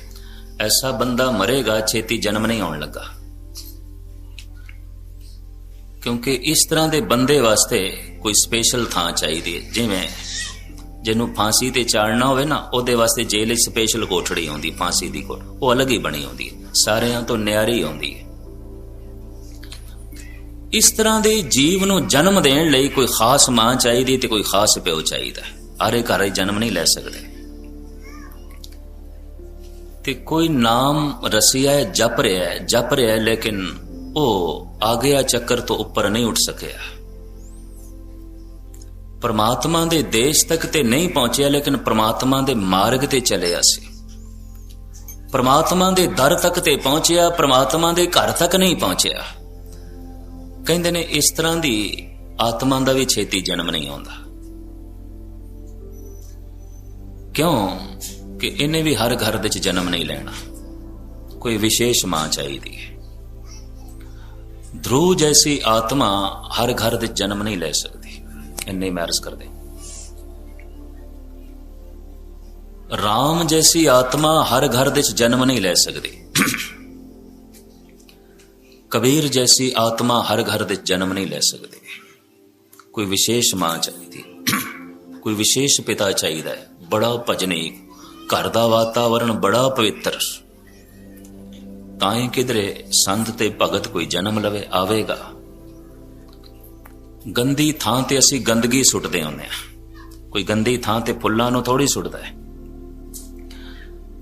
ਐਸਾ ਬੰਦਾ ਮਰੇਗਾ, ਛੇਤੀ ਜਨਮ ਨਹੀਂ ਆਉਣ ਲੱਗਾ। ਕਿਉਂਕਿ ਇਸ ਤਰ੍ਹਾਂ ਦੇ ਬੰਦੇ ਵਾਸਤੇ ਕੋਈ ਸਪੈਸ਼ਲ ਥਾਂ ਚਾਹੀਦੀ ਹੈ। ਜਿਵੇਂ ਜਿਹਨੂੰ ਫਾਂਸੀ ਤੇ ਚਾੜਨਾ ਹੋਵੇ ਨਾ, ਉਹਦੇ ਵਾਸਤੇ ਜੇਲ੍ਹ ਵਿੱਚ ਸਪੈਸ਼ਲ ਕੋਠੜੀ ਆਉਂਦੀ, ਫਾਂਸੀ ਦੀ ਕੋਠ, ਉਹ ਅਲੱਗ ਹੀ ਬਣੀ ਆਉਂਦੀ ਹੈ, ਸਾਰਿਆਂ ਤੋਂ ਨਿਆਰੀ ਆਉਂਦੀ ਹੈ। ਇਸ ਤਰ੍ਹਾਂ ਦੇ ਜੀਵ ਨੂੰ ਜਨਮ ਦੇਣ ਲਈ ਕੋਈ ਖਾਸ ਮਾਂ ਚਾਹੀਦੀ ਤੇ ਕੋਈ ਖਾਸ ਪਿਓ ਚਾਹੀਦਾ। ਆਰੇ ਘਰ ਹੀ ਜਨਮ ਨਹੀਂ ਲੈ ਸਕਦੇ। ਤੇ ਕੋਈ ਨਾਮ ਰਸੀਆ ਹੈ, ਜਪ ਰਿਹਾ ਹੈ, ਲੇਕਿਨ ਉਹ ਆਗਿਆ ਚੱਕਰ ਤੋਂ ਉੱਪਰ ਨਹੀਂ ਉੱਠ ਸਕਿਆ। ਪਰਮਾਤਮਾ ਦੇ ਦੇਸ਼ ਤੱਕ ਤੇ ਨਹੀਂ ਪਹੁੰਚਿਆ, ਲੇਕਿਨ ਪਰਮਾਤਮਾ ਦੇ ਮਾਰਗ ਤੇ ਚੱਲਿਆ ਸੀ। ਪਰਮਾਤਮਾ ਦੇ ਦਰ ਤੱਕ ਤੇ ਪਹੁੰਚਿਆ, ਪਰਮਾਤਮਾ ਦੇ ਘਰ ਤੱਕ ਨਹੀਂ ਪਹੁੰਚਿਆ। ਕਹਿੰਦੇ ਨੇ ਇਸ ਤਰ੍ਹਾਂ ਦੀ ਆਤਮਾ ਦਾ ਵੀ ਛੇਤੀ ਜਨਮ ਨਹੀਂ ਆਉਂਦਾ। ਕਿਉਂ? ਕਿ ਇਹਨੇ ਵੀ ਹਰ ਘਰ ਦੇ ਵਿੱਚ ਜਨਮ ਨਹੀਂ ਲੈਣਾ, ਕੋਈ ਵਿਸ਼ੇਸ਼ ਮਾਂ ਚਾਹੀਦੀ ਹੈ। ਧਰੂ ਜੈਸੀ ਆਤਮਾ ਹਰ ਘਰ ਦੇ ਜਨਮ ਨਹੀਂ ਲੈ ਸਕਦੀ। ਇੰਨੇ ਮੈਂ ਅਰਜ਼ ਕਰਦੇ। ਰਾਮ ਜੈਸੀ ਆਤਮਾ ਹਰ ਘਰ ਦੇ ਜਨਮ ਨਹੀਂ ਲੈ ਸਕਦੀ। ਕਬੀਰ ਜੈਸੀ ਆਤਮਾ ਹਰ ਘਰ ਦੇ ਜਨਮ ਨਹੀਂ ਲੈ ਸਕਦੀ। ਕੋਈ ਵਿਸ਼ੇਸ਼ ਮਾਂ ਚਾਹੀਦੀ, ਕੋਈ ਵਿਸ਼ੇਸ਼ ਪਿਤਾ ਚਾਹੀਦਾ ਹੈ, ਬੜਾ ਭਜਨੀ, ਘਰ ਦਾ ਵਾਤਾਵਰਣ ਬੜਾ ਪਵਿੱਤਰ, ਤਾਂ ਹੀ ਕਿਧਰੇ ਸੰਤ ਤੇ ਭਗਤ ਕੋਈ ਜਨਮ ਲਵੇ ਆਵੇਗਾ। ਗੰਦੀ ਥਾਂ ਤੇ ਅਸੀਂ ਗੰਦਗੀ ਸੁੱਟਦੇ ਆਉਂਦੇ ਹਾਂ। ਕੋਈ ਗੰਦੀ ਥਾਂ ਤੇ ਫੁੱਲਾਂ ਨੂੰ ਥੋੜੀ ਸੁੱਟਦਾ ਹੈ।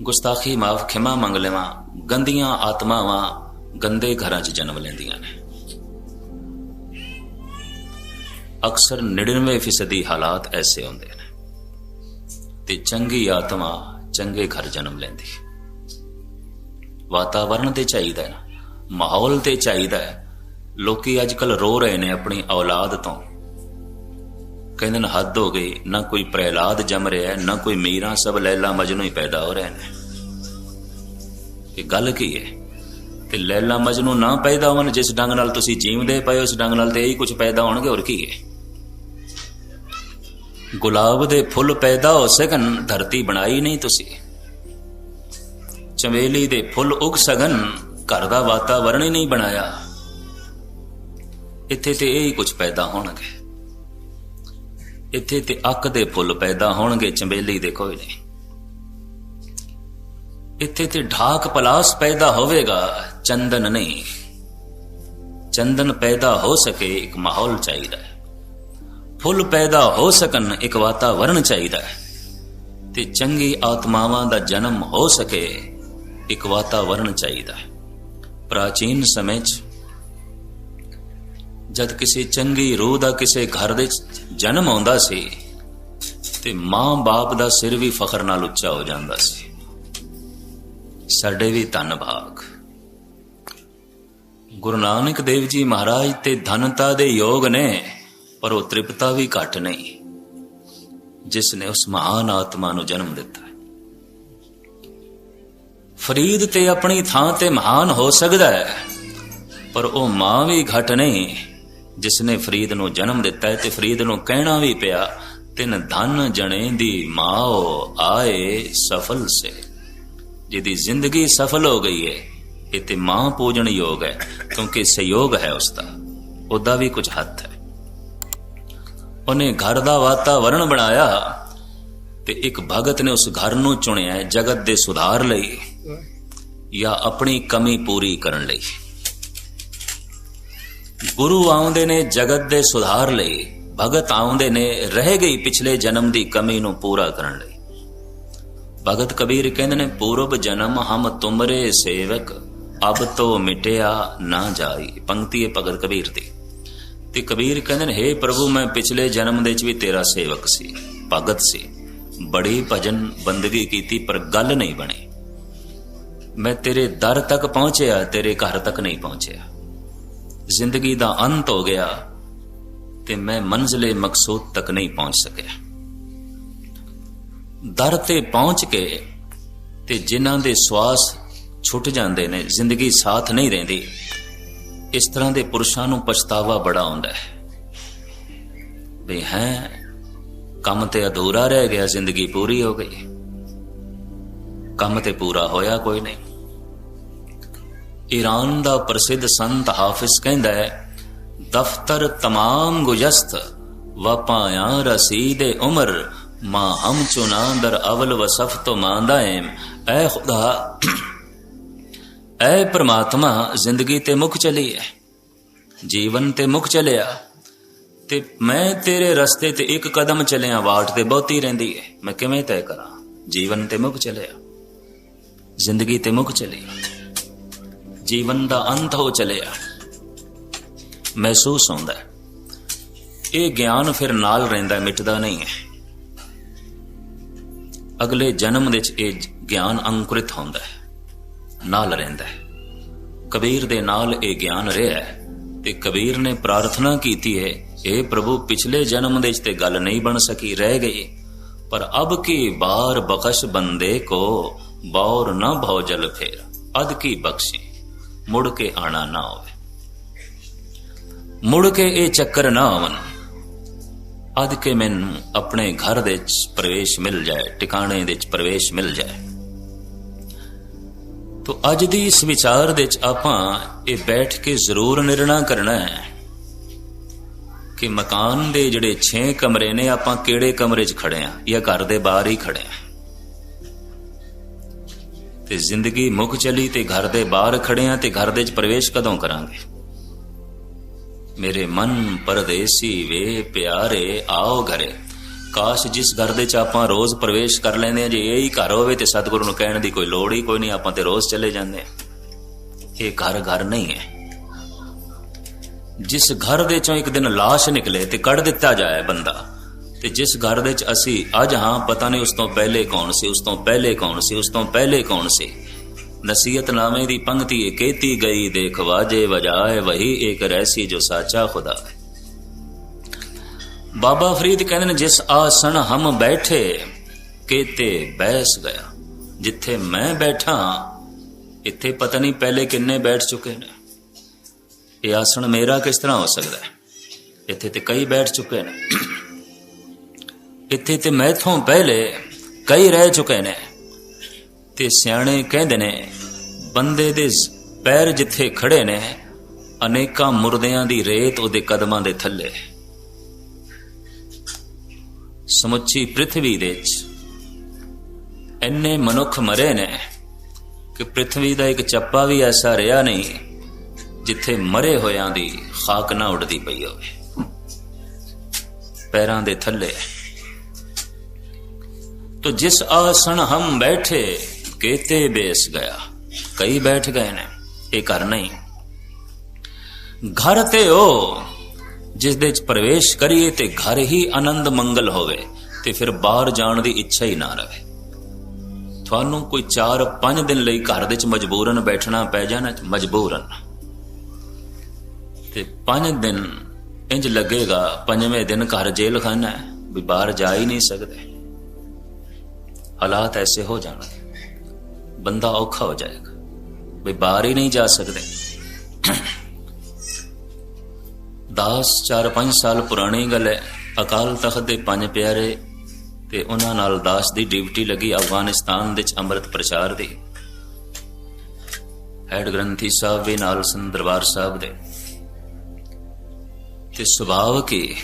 ਗੁਸਤਾਖੀ ਮਾਫ, ਖਿਮਾ ਮੰਗ ਲਵਾਂ, ਗੰਦੀਆਂ ਆਤਮਾਵਾਂ ਗੰਦੇ ਘਰਾਂ 'ਚ ਜਨਮ ਲੈਂਦੀਆਂ ਨੇ। ਅਕਸਰ 99% ਹਾਲਾਤ ਐਸੇ ਹੁੰਦੇ ਨੇ। ਤੇ ਚੰਗੀ ਆਤਮਾ ਚੰਗੇ ਘਰ ਜਨਮ ਲੈਂਦੀ। ਵਾਤਾਵਰਣ ਤੇ ਚਾਹੀਦਾ ਹੈ, ਮਾਹੌਲ ਤੇ ਚਾਹੀਦਾ ਹੈ। ਲੋਕੀ ਅੱਜ ਕੱਲ ਰੋ ਰਹੇ ਨੇ ਆਪਣੀ ਔਲਾਦ ਤੋਂ, ਕਹਿੰਦੇ ਨੇ ਹੱਦ ਹੋ ਗਈ, ਨਾ ਕੋਈ ਪ੍ਰਹਿਲਾਦ ਜੰਮ ਰਿਹਾ, ਨਾ ਕੋਈ ਮੀਰਾ, ਸਭ ਲੈਲਾ ਮਜਨੂ ਹੀ ਪੈਦਾ ਹੋ ਰਹੇ ਨੇ। ਇਹ ਗੱਲ ਕੀ ਹੈ? ਤੇ ਲੈਲਾ ਮਜਨੂ ਨਾ ਪੈਦਾ ਹੋਣ, ਜਿਸ ਢੰਗ ਨਾਲ ਤੁਸੀਂ ਜੀਵਦੇ ਪਏ ਉਸ ਢੰਗ ਨਾਲ ਤੇ ਇਹੀ ਕੁਝ ਪੈਦਾ ਹੋਣਗੇ, ਹੋਰ ਕੀ ਹੈ? ਗੁਲਾਬ ਦੇ ਫੁੱਲ ਪੈਦਾ ਹੋ ਸਕਣ, ਧਰਤੀ ਬਣਾਈ ਨਹੀਂ ਤੁਸੀਂ। ਚਮੇਲੀ ਦੇ ਫੁੱਲ ਉਗ ਸਕਣ, ਘਰ ਦਾ ਵਾਤਾਵਰਣ ਹੀ ਨਹੀਂ ਬਣਾਇਆ। ਇੱਥੇ ਤੇ ਇਹੀ ਕੁਝ ਪੈਦਾ ਹੋਣਗੇ। ਇੱਥੇ ਤੇ ਅੱਕ ਦੇ ਫੁੱਲ ਪੈਦਾ ਹੋਣਗੇ, ਚੰਬੇਲੀ ਦੇ ਕੋਈ ਨਹੀਂ। ਇੱਥੇ ਤੇ ਢਾਕ ਪਲਾਸ ਪੈਦਾ ਹੋਵੇਗਾ, ਚੰਦਨ ਨਹੀਂ। ਚੰਦਨ ਪੈਦਾ ਹੋ ਸਕੇ ਇੱਕ ਮਾਹੌਲ ਚਾਹੀਦਾ ਹੈ, ਫੁੱਲ ਪੈਦਾ ਹੋ ਸਕਣ ਇੱਕ ਵਾਤਾਵਰਣ ਚਾਹੀਦਾ ਹੈ, ਤੇ ਚੰਗੀ ਆਤਮਾਵਾਂ ਦਾ ਜਨਮ ਹੋ ਸਕੇ ਇੱਕ ਵਾਤਾਵਰਣ ਚਾਹੀਦਾ ਹੈ। ਪ੍ਰਾਚੀਨ ਸਮੇਂ 'ਚ ਜਦ ਕਿਸੇ ਚੰਗੀ ਰੂਹ ਦਾ ਕਿਸੇ ਘਰ ਦੇ ਜਨਮ ਆਉਂਦਾ ਸੀ ਤੇ ਮਾਂ ਬਾਪ ਦਾ ਸਿਰ ਵੀ ਫਖਰ ਨਾਲ ਉੱਚਾ ਹੋ ਜਾਂਦਾ ਸੀ। ਸਾਡੇ ਵੀ ਧੰਨ ਭਾਗ, ਗੁਰੂ ਨਾਨਕ ਦੇਵ ਜੀ ਮਹਾਰਾਜ ਤੇ ਧਨਤਾ ਦੇ ਯੋਗ ਨੇ, ਪਰ ਉਹ ਤ੍ਰਿਪਤਾ ਵੀ ਘੱਟ ਨਹੀਂ ਜਿਸ ਨੇ ਉਸ ਮਹਾਨ ਆਤਮਾ ਨੂੰ ਜਨਮ ਦਿੱਤਾ। ਫਰੀਦ ਤੇ ਆਪਣੀ ਥਾਂ ਤੇ ਮਹਾਨ ਹੋ ਸਕਦਾ ਹੈ, ਪਰ ਉਹ ਮਾਂ ਵੀ ਘੱਟ ਨਹੀਂ ਜਿਸ ਨੇ ਫਰੀਦ ਨੂੰ ਜਨਮ ਦਿੱਤਾ ਹੈ। ਤੇ ਫਰੀਦ ਨੂੰ ਕਹਿਣਾ ਵੀ ਪਿਆ, ਤਿੰਨ ਧਨ ਜਣੇ ਦੀ ਮਾਓ ਆਏ ਸਫਲ ਸੇ। ਜਿਹਦੀ ਜ਼ਿੰਦਗੀ ਸਫਲ ਹੋ ਗਈ ਹੈ, ਇਹ ਤੇ ਮਾਂ ਪੂਜਣ ਯੋਗ ਹੈ, ਕਿਉਂਕਿ ਸਹਿਯੋਗ ਹੈ ਉਸਦਾ, ਉਹਦਾ ਵੀ ਕੁਝ ਹੱਥ ਹੈ। ਉਹਨੇ ਘਰ ਦਾ ਵਾਤਾਵਰਣ ਬਣਾਇਆ ਤੇ ਇੱਕ ਭਗਤ ਨੇ ਉਸ ਘਰ ਨੂੰ ਚੁਣਿਆ ਜਗਤ ਦੇ ਸੁਧਾਰ ਲਈ ਜਾਂ ਆਪਣੀ ਕਮੀ ਪੂਰੀ ਕਰਨ ਲਈ। ਗੁਰੂ ਆਉਂਦੇ ਨੇ ਜਗਤ ਦੇ ਸੁਧਾਰ ਲਈ, ਭਗਤ ਆਉਂਦੇ ਨੇ ਰਹਿ ਗਈ ਪਿਛਲੇ ਜਨਮ ਦੀ ਕਮੀ ਨੂੰ ਪੂਰਾ ਕਰਨ ਲਈ। ਭਗਤ ਕਬੀਰ ਕਹਿੰਦੇ ਨੇ, ਪੂਰਬ ਜਨਮ ਹਮ ਤੁਮਰੇ ਸੇਵਕ, ਅਬ ਤੋ ਮਿਟਿਆ ਨਾ ਜਾਈ। ਪੰਕਤੀ ਹੈ ਭਗਤ ਕਬੀਰ ਦੀ। ਤੇ ਕਬੀਰ ਕਹਿੰਦੇ ਨੇ, ਹੇ ਪ੍ਰਭੂ, ਮੈਂ ਪਿਛਲੇ ਜਨਮ ਦੇ ਵਿੱਚ ਵੀ ਤੇਰਾ ਸੇਵਕ ਸੀ, ਭਗਤ ਸੀ, ਬੜੀ ਭਜਨ ਬੰਦਗੀ ਕੀਤੀ, ਪਰ ਗੱਲ ਨਹੀਂ ਬਣੀ। ਮੈਂ ਤੇਰੇ ਦਰ ਤੱਕ ਪਹੁੰਚਿਆ, ਤੇਰੇ ਘਰ ਤੱਕ ਨਹੀਂ ਪਹੁੰਚਿਆ। ਜ਼ਿੰਦਗੀ ਦਾ ਅੰਤ ਹੋ ਗਿਆ ਤੇ ਮੈਂ ਮੰਜ਼ਿਲੇ ਮਕਸੂਦ ਤੱਕ ਨਹੀਂ ਪਹੁੰਚ ਸਕਿਆ। ਦਰ ਤੇ ਪਹੁੰਚ ਕੇ ਤੇ ਜਿਨ੍ਹਾਂ ਦੇ ਸਵਾਸ ਛੁੱਟ ਜਾਂਦੇ ਨੇ, ਜ਼ਿੰਦਗੀ ਸਾਥ ਨਹੀਂ ਰਹਿੰਦੀ, ਇਸ ਤਰ੍ਹਾਂ ਦੇ ਪੁਰਸ਼ਾਂ ਨੂੰ ਪਛਤਾਵਾ ਬੜਾ ਆਉਂਦਾ ਹੈ ਵੀ ਹੈ ਕੰਮ ਤੇ ਅਧੂਰਾ ਰਹਿ ਗਿਆ, ਜ਼ਿੰਦਗੀ ਪੂਰੀ ਹੋ ਗਈ, ਕੰਮ ਤੇ ਪੂਰਾ ਹੋਇਆ ਕੋਈ ਨਹੀਂ। ਈਰਾਨ ਦਾ ਪ੍ਰਸਿੱਧ ਸੰਤ ਹਾਫਿਜ਼ ਕਹਿੰਦਾ ਹੈ, ਦਫ਼ਤਰ ਤਮਾਮ ਗੁਜਸਤ ਵਪਾਇਆ ਰਸੀਦੇ ਉਮਰ ਮਾਂ ਹਮ ਚੁਨਾ ਦਰ ਅਵਲ ਵਸਫ ਤੋਂ ਮਾਂਦਾਏਮ। ਐ ਖੁਦਾ, ਐ ਪ੍ਰਮਾਤਮਾ, ਜ਼ਿੰਦਗੀ ਤੇ ਮੁੱਕ ਚਲੀ ਹੈ, ਜੀਵਨ ਤੇ ਮੁੱਕ ਚਲਿਆ, ਤੇ ਮੈਂ ਤੇਰੇ ਰਸਤੇ ਤੇ ਇੱਕ ਕਦਮ ਚਲਿਆ, ਵਾਟ ਤੇ ਬਹੁਤੀ ਰਹਿੰਦੀ ਹੈ, ਮੈਂ ਕਿਵੇਂ ਤੈਅ ਕਰਾਂ? ਜੀਵਨ ਤੇ ਮੁੱਕ ਚਲਿਆ, ਜ਼ਿੰਦਗੀ ਤੇ ਮੁੱਕ ਚਲੀ, ਜੀਵਨ ਦਾ ਅੰਤ ਹੋ ਚਲਿਆ, ਮਹਿਸੂਸ ਹੁੰਦਾ। ਇਹ ਗਿਆਨ ਫਿਰ ਨਾਲ ਰਹਿੰਦਾ, ਮਿਟਦਾ ਨਹੀਂ ਹੈ। ਅਗਲੇ ਜਨਮ ਵਿੱਚ ਇਹ ਗਿਆਨ ਅੰਕੁਰਿਤ ਹੁੰਦਾ ਹੈ, ਨਾਲ ਰਹਿੰਦਾ ਹੈ। ਕਬੀਰ ਦੇ ਨਾਲ ਇਹ ਗਿਆਨ ਰਿਹਾ ਤੇ ਕਬੀਰ ਨੇ ਪ੍ਰਾਰਥਨਾ ਕੀਤੀ ਹੈ, हे ਪ੍ਰਭੂ, ਪਿਛਲੇ ਜਨਮ ਦੇ ਵਿੱਚ ਤੇ ਗੱਲ ਨਹੀਂ ਬਣ ਸਕੀ, ਰਹਿ ਗਈ, ਪਰ ਅਬ ਕੀ ਬਾਰ ਬਖਸ਼ ਬੰਦੇ ਕੋ ਬੌਰ ਨਾ ਭਉ ਜਲ ਫੇਰ। ਅਦ ਕੀ ਬਖਸ਼ੀ, ਮੁੜ ਕੇ ਆਣਾ ਨਾ ਹੋਵੇ, ਮੁੜ ਕੇ ਇਹ ਚੱਕਰ ਨਾ ਆਵਨ। ਅਦ ਕੇ ਮੈਨੂੰ ਆਪਣੇ ਘਰ ਦੇ ਵਿੱਚ ਪ੍ਰਵੇਸ਼ ਮਿਲ ਜਾਏ, ਟਿਕਾਣੇ ਦੇ ਵਿੱਚ ਪ੍ਰਵੇਸ਼ ਮਿਲ ਜਾਏ। ਤੋ ਅੱਜ ਦੀ ਇਸ ਵਿਚਾਰ ਦੇ ਵਿੱਚ ਆਪਾਂ ਇਹ ਬੈਠ ਕੇ ਜ਼ਰੂਰ ਨਿਰਣਾ ਕਰਨਾ ਹੈ ਕਿ ਮਕਾਨ ਦੇ ਜਿਹੜੇ 6 ਕਮਰੇ ਨੇ, ਆਪਾਂ ਕਿਹੜੇ ਕਮਰੇ 'ਚ ਖੜੇ ਆ ਜਾਂ ਘਰ ਦੇ ਬਾਹਰ ਹੀ ਖੜੇ ਆ। ਤੇ ਜ਼ਿੰਦਗੀ ਮੁੱਕ ਚਲੀ ਤੇ ਘਰ ਦੇ ਬਾਹਰ ਖੜੇ ਆ, ਤੇ ਘਰ ਦੇ 'ਚ ਪ੍ਰਵੇਸ਼ ਕਦੋਂ ਕਰਾਂਗੇ? ਮੇਰੇ ਮਨ ਪਰਦੇਸੀ ਵੇ ਪਿਆਰੇ ਆਓ ਘਰੇ। ਕਾਸ਼ ਜਿਸ ਘਰ ਦੇ 'ਚ ਆਪਾਂ ਰੋਜ਼ ਪ੍ਰਵੇਸ਼ ਕਰ ਲੈਂਦੇ ਆ, ਜੇ ਇਹ ਹੀ ਘਰ ਹੋਵੇ ਤੇ ਸਤਿਗੁਰੂ ਨੂੰ ਕਹਿਣ ਦੀ ਕੋਈ ਲੋੜ ਹੀ ਕੋਈ ਨਹੀਂ, ਆਪਾਂ ਤੇ ਰੋਜ਼ ਚਲੇ ਜਾਂਦੇ ਆ। ਇਹ ਘਰ ਨਹੀਂ ਹੈ। ਜਿਸ ਘਰ ਦੇ 'ਚੋਂ ਇੱਕ ਦਿਨ ਲਾਸ਼ ਨਿਕਲੇ ਤੇ ਕੱਢ ਦਿੱਤਾ ਜਾਏ ਬੰਦਾ, ਤੇ ਜਿਸ ਘਰ ਦੇ 'ਚ ਅਸੀਂ ਅੱਜ ਹਾਂ, ਪਤਾ ਨਹੀਂ ਉਸ ਤੋਂ ਪਹਿਲੇ ਕੌਣ ਸੀ, ਉਸ ਤੋਂ ਪਹਿਲੇ ਕੌਣ ਸੀ, ਉਸ ਤੋਂ ਪਹਿਲੇ ਕੌਣ ਸੀ। ਨਸੀਹਤਨਾਮੇ ਦੀ ਪੰਕਤੀ ਇਹ ਕਹਿਤੀ ਗਈ, ਦੇਖ ਵਾਜੇ ਵਜਾਏ ਵਹੀ ਇੱਕ ਰਹਿਸੀ ਜੋ ਸਾਚਾ ਖੁਦਾ ਹੈ। ਬਾਬਾ ਫਰੀਦ ਕਹਿੰਦੇ ਨੇ, ਜਿਸ ਆਸਣ ਹਮ ਬੈਠੇ ਕੇਤੇ ਬੈਸ ਗਿਆ। ਜਿੱਥੇ ਮੈਂ ਬੈਠਾ ਇੱਥੇ ਪਤਾ ਨਹੀਂ ਪਹਿਲੇ ਕਿੰਨੇ ਬੈਠ ਚੁੱਕੇ ਨੇ। ਇਹ ਆਸਣ ਮੇਰਾ ਕਿਸ ਤਰ੍ਹਾਂ ਹੋ ਸਕਦਾ ਹੈ? ਇੱਥੇ ਤੇ ਕਈ ਬੈਠ ਚੁੱਕੇ ਨੇ, ਇੱਥੇ ਤੇ ਮੈਥੋਂ ਪਹਿਲੇ ਕਈ ਰਹਿ ਚੁੱਕੇ ਨੇ। ਤੇ ਸਿਆਣੇ ਕਹਿੰਦੇ ਨੇ, ਬੰਦੇ ਦੇ ਪੈਰ ਜਿੱਥੇ ਖੜੇ ਨੇ, ਅਨੇਕਾਂ ਮੁਰਦਿਆਂ ਦੀ ਰੇਤ ਉਹਦੇ ਕਦਮਾਂ ਦੇ ਥੱਲੇ। ਸਮੁੱਚੀ ਪ੍ਰਿਥਵੀ ਦੇ ਵਿੱਚ ਇੰਨੇ ਮਨੁੱਖ ਮਰੇ ਨੇ ਕਿ ਪ੍ਰਿਥਵੀ ਦਾ ਇੱਕ ਚੱਪਾ ਵੀ ਐਸਾ ਰਿਹਾ ਨਹੀਂ ਜਿੱਥੇ ਮਰੇ ਹੋਇਆਂ ਦੀ ਖਾਕ ਨਾ ਉੱਡਦੀ ਪਈ ਹੋਵੇ, ਪੈਰਾਂ ਦੇ ਥੱਲੇ। तो जिस आसन हम बैठे केते बेस गया। कई बैठ गए ने, ये घर नहीं। घर ते ओ जिस दे प्रवेश करिए ते घर ही आनंद मंगल होवे, ते फिर बाहर जाण दी इच्छा ही ना रहे। थानू कोई 4-5 दिन लई घर दे च मजबूरन बैठना पै जाना, मजबूरन ਤੇ 5 ਦਿਨ ਇੰਜ ਲੱਗੇਗਾ, 5ਵੇਂ ਦਿਨ ਘਰ ਜੇਲ੍ਹ ਖਾਨਾ ਹੈ, ਵੀ ਬਾਹਰ ਜਾ ਹੀ ਨਹੀਂ ਸਕਦੇ। ਹਾਲਾਤ ਐਸੇ ਹੋ ਜਾਣਗੇ, ਬੰਦਾ ਔਖਾ ਹੋ ਜਾਏਗਾ, ਵੀ ਬਾਹਰ ਹੀ ਨਹੀਂ ਜਾ ਸਕਦੇ। ਦਾਸ 4-5 ਸਾਲ ਪੁਰਾਣੀ ਗੱਲ ਹੈ। ਅਕਾਲ ਤਖਤ ਦੇ 5 ਪਿਆਰੇ ਤੇ ਉਹਨਾਂ ਨਾਲ ਦਾਸ ਦੀ ਡਿਊਟੀ ਲੱਗੀ ਅਫਗਾਨਿਸਤਾਨ ਵਿੱਚ ਅੰਮ੍ਰਿਤ ਪ੍ਰਚਾਰ ਦੀ। ਹੈਡ ਗ੍ਰੰਥੀ ਸਾਹਿਬ ਵੀ ਨਾਲ ਸਨ ਦਰਬਾਰ ਸਾਹਿਬ ਦੇ। ਤੇ ਸੁਭਾਵਿਕ ਹੀ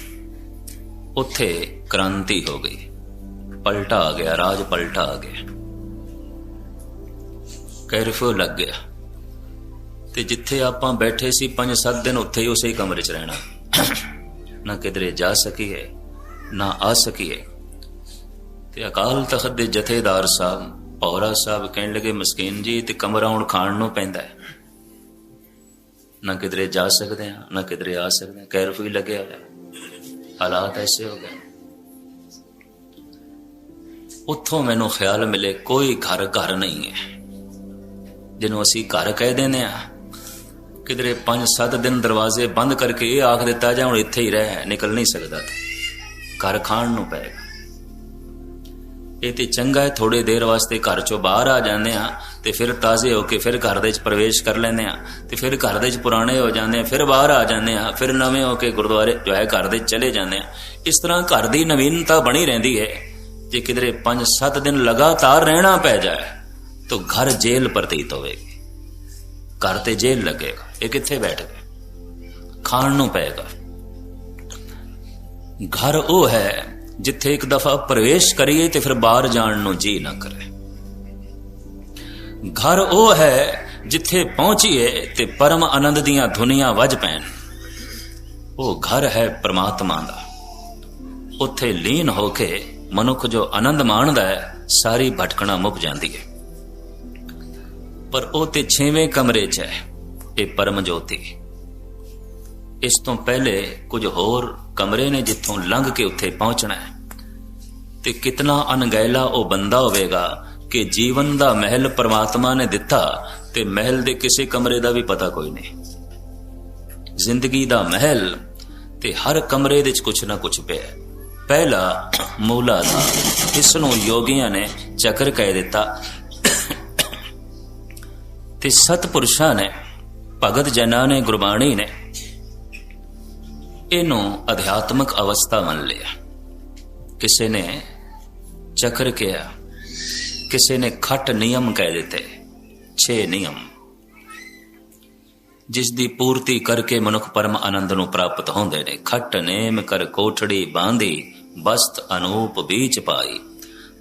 ਉੱਥੇ ਕ੍ਰਾਂਤੀ ਹੋ ਗਈ, ਪਲਟਾ ਆ ਗਿਆ, ਰਾਜ ਪਲਟਾ ਆ ਗਿਆ, ਕਰਫਿਊ ਲੱਗ ਗਿਆ। ਤੇ ਜਿੱਥੇ ਆਪਾਂ ਬੈਠੇ ਸੀ 5-7 ਦਿਨ ਉੱਥੇ ਹੀ ਉਸੇ ਕਮਰੇ 'ਚ ਰਹਿਣਾ, ਨਾ ਕਿਧਰੇ ਜਾ ਸਕੀਏ ਨਾ ਆ ਸਕੀਏ। ਤੇ ਅਕਾਲ ਤਖਤ ਦੇ ਜਥੇਦਾਰ ਸਾਹਿਬ ਪੌਰਾ ਸਾਹਿਬ ਕਹਿਣ ਲੱਗੇ, ਮਸਕੀਨ ਜੀ ਤੇ ਕਮਰਾ ਹੁਣ ਖਾਣ ਨੂੰ ਪੈਂਦਾ ਹੈ, ਨਾ ਕਿਧਰੇ ਜਾ ਸਕਦੇ ਹਾਂ ਨਾ ਕਿਧਰੇ ਆ ਸਕਦੇ ਹਾਂ, ਕਰਫਿਊ ਲੱਗਿਆ ਹੋਇਆ, ਹਾਲਾਤ ਐਸੇ ਹੋ ਗਏ। ਉੱਥੋਂ ਮੈਨੂੰ ਖਿਆਲ ਮਿਲੇ ਕੋਈ ਘਰ ਨਹੀਂ ਹੈ ਜਿਹਨੂੰ ਅਸੀਂ ਘਰ ਕਹਿ ਦਿੰਦੇ ਹਾਂ। ਕਿਧਰੇ 5-7 ਦਿਨ ਦਰਵਾਜ਼ੇ ਬੰਦ ਕਰਕੇ ਇਹ ਆਖ ਦਿੱਤਾ ਜਾਂ ਹੁਣ ਇੱਥੇ ਹੀ ਰਹਿ, ਨਿਕਲ ਨਹੀਂ ਸਕਦਾ, ਘਰ ਖਾਣ ਨੂੰ ਪਏਗਾ। ਇਹ ਤੇ ਚੰਗਾ ਹੈ, ਥੋੜੇ ਦੇਰ ਵਾਸਤੇ ਘਰ ਚੋਂ ਬਾਹਰ ਆ ਜਾਂਦੇ ਆ ਤੇ ਫਿਰ ਤਾਜ਼ੇ ਹੋ ਕੇ ਫਿਰ ਘਰ ਦੇ ਵਿੱਚ ਪ੍ਰਵੇਸ਼ ਕਰ ਲੈਂਦੇ ਆ, ਤੇ ਫਿਰ ਘਰ ਦੇ ਵਿੱਚ ਪੁਰਾਣੇ ਹੋ ਜਾਂਦੇ ਆ, ਫਿਰ ਬਾਹਰ ਆ ਜਾਂਦੇ ਆ, ਫਿਰ ਨਵੇਂ ਹੋ ਕੇ ਗੁਰਦੁਆਰੇ ਜੋ ਹੈ ਘਰ ਦੇ ਚਲੇ ਜਾਂਦੇ ਆ। ਇਸ ਤਰ੍ਹਾਂ ਘਰ ਦੀ ਨਵੀਨਤਾ ਬਣੀ ਰਹਿੰਦੀ ਹੈ। ਜੇ ਕਿਧਰੇ 5-7 ਦਿਨ ਲਗਾਤਾਰ ਰਹਿਣਾ ਪੈ ਜਾਏ ਤਾਂ ਘਰ ਜੇਲ੍ਹ ਪ੍ਰਤੀਤ ਹੋਵੇਗੀ, ਘਰ ਤੇ ਜੇਲ੍ਹ ਲੱਗੇਗਾ। ਇਹ ਕਿੱਥੇ ਬੈਠ ਗਏ, ਖਾਣ ਨੂੰ ਪਏਗਾ। ਘਰ ਉਹ ਹੈ ਜਿੱਥੇ ਇੱਕ ਦਫਾ ਪ੍ਰਵੇਸ਼ ਕਰੀਏ ਤੇ ਫਿਰ ਬਾਹਰ ਜਾਣ ਨੂੰ ਜੀ ਨਾ ਕਰੇ। ਘਰ ਉਹ ਹੈ ਜਿੱਥੇ ਪਹੁੰਚੀਏ ਤੇ ਪਰਮ ਆਨੰਦ ਦੀਆਂ ਧੁਨੀਆਂ ਵੱਜ ਪੈਣ। ਉਹ ਘਰ ਹੈ ਪ੍ਰਮਾਤਮਾ ਦਾ। ਉੱਥੇ ਲੀਨ ਹੋ ਕੇ ਮਨੁੱਖ ਜੋ ਆਨੰਦ ਮਾਣਦਾ ਹੈ, ਸਾਰੀ ਭਟਕਣਾ ਮੁੱਕ ਜਾਂਦੀ ਹੈ। ਪਰ ਉਹ ਤੇ 6ਵੇਂ ਕਮਰੇ 'ਚ ਹੈ ਇਹ ਪਰਮ ਜੋਤੀ। ਇਸ ਤੋਂ ਪਹਿਲੇ ਕੁਝ ਹੋਰ ਕਮਰੇ ਨੇ ਜਿੱਥੋਂ ਲੰਘ ਕੇ ਉੱਥੇ ਪਹੁੰਚਣਾ ਹੈ। ਤੇ ਕਿਤਨਾ ਅਣਗਹਿਲਾ ਉਹ ਬੰਦਾ ਹੋਵੇਗਾ ਕਿ ਜੀਵਨ ਦਾ ਮਹਿਲ ਪਰਮਾਤਮਾ ਨੇ ਦਿੱਤਾ ਤੇ ਮਹਿਲ ਦੇ ਕਿਸੇ ਕਮਰੇ ਦਾ ਵੀ ਪਤਾ ਕੋਈ ਨਹੀਂ। ਜ਼ਿੰਦਗੀ ਦਾ ਮਹਿਲ ਤੇ ਹਰ ਕਮਰੇ ਵਿੱਚ ਕੁਛ ਨਾ ਕੁਛ ਪਿਆ। ਪਹਿਲਾ ਮੂਲਾਧਾਰ, ਇਸ ਨੂੰ ਯੋਗੀਆਂ ਨੇ ਚੱਕਰ ਕਹਿ ਦਿੱਤਾ ਤੇ ਸਤਪੁਰਸ਼ਾਂ ਨੇ, ਭਗਤ ਜਨਾਂ ਨੇ, ਗੁਰਬਾਣੀ ਨੇ ਇਹਨੂੰ ਅਧਿਆਤਮਕ ਅਵਸਥਾ ਮੰਨ ਲਿਆ। ਕਿਸੇ ਨੇ ਚੱਕਰ ਕਿਹਾ, ਕਿਸੇ ਨੇ ਖੱਟ ਨਿਯਮ ਕਹਿ ਦਿੱਤੇ। 6 ਨਿਯਮ ਜਿਸ ਦੀ ਪੂਰਤੀ ਕਰਕੇ ਮਨੁੱਖ ਪਰਮ ਆਨੰਦ ਨੂੰ ਪ੍ਰਾਪਤ ਹੁੰਦੇ ਨੇ। ਖੱਟ ਨੇਮ ਕਰ ਕੋਠੜੀ ਬਾਂਧੀ, ਬਸਤ ਅਨੂਪ ਬੀਚ ਪਾਈ।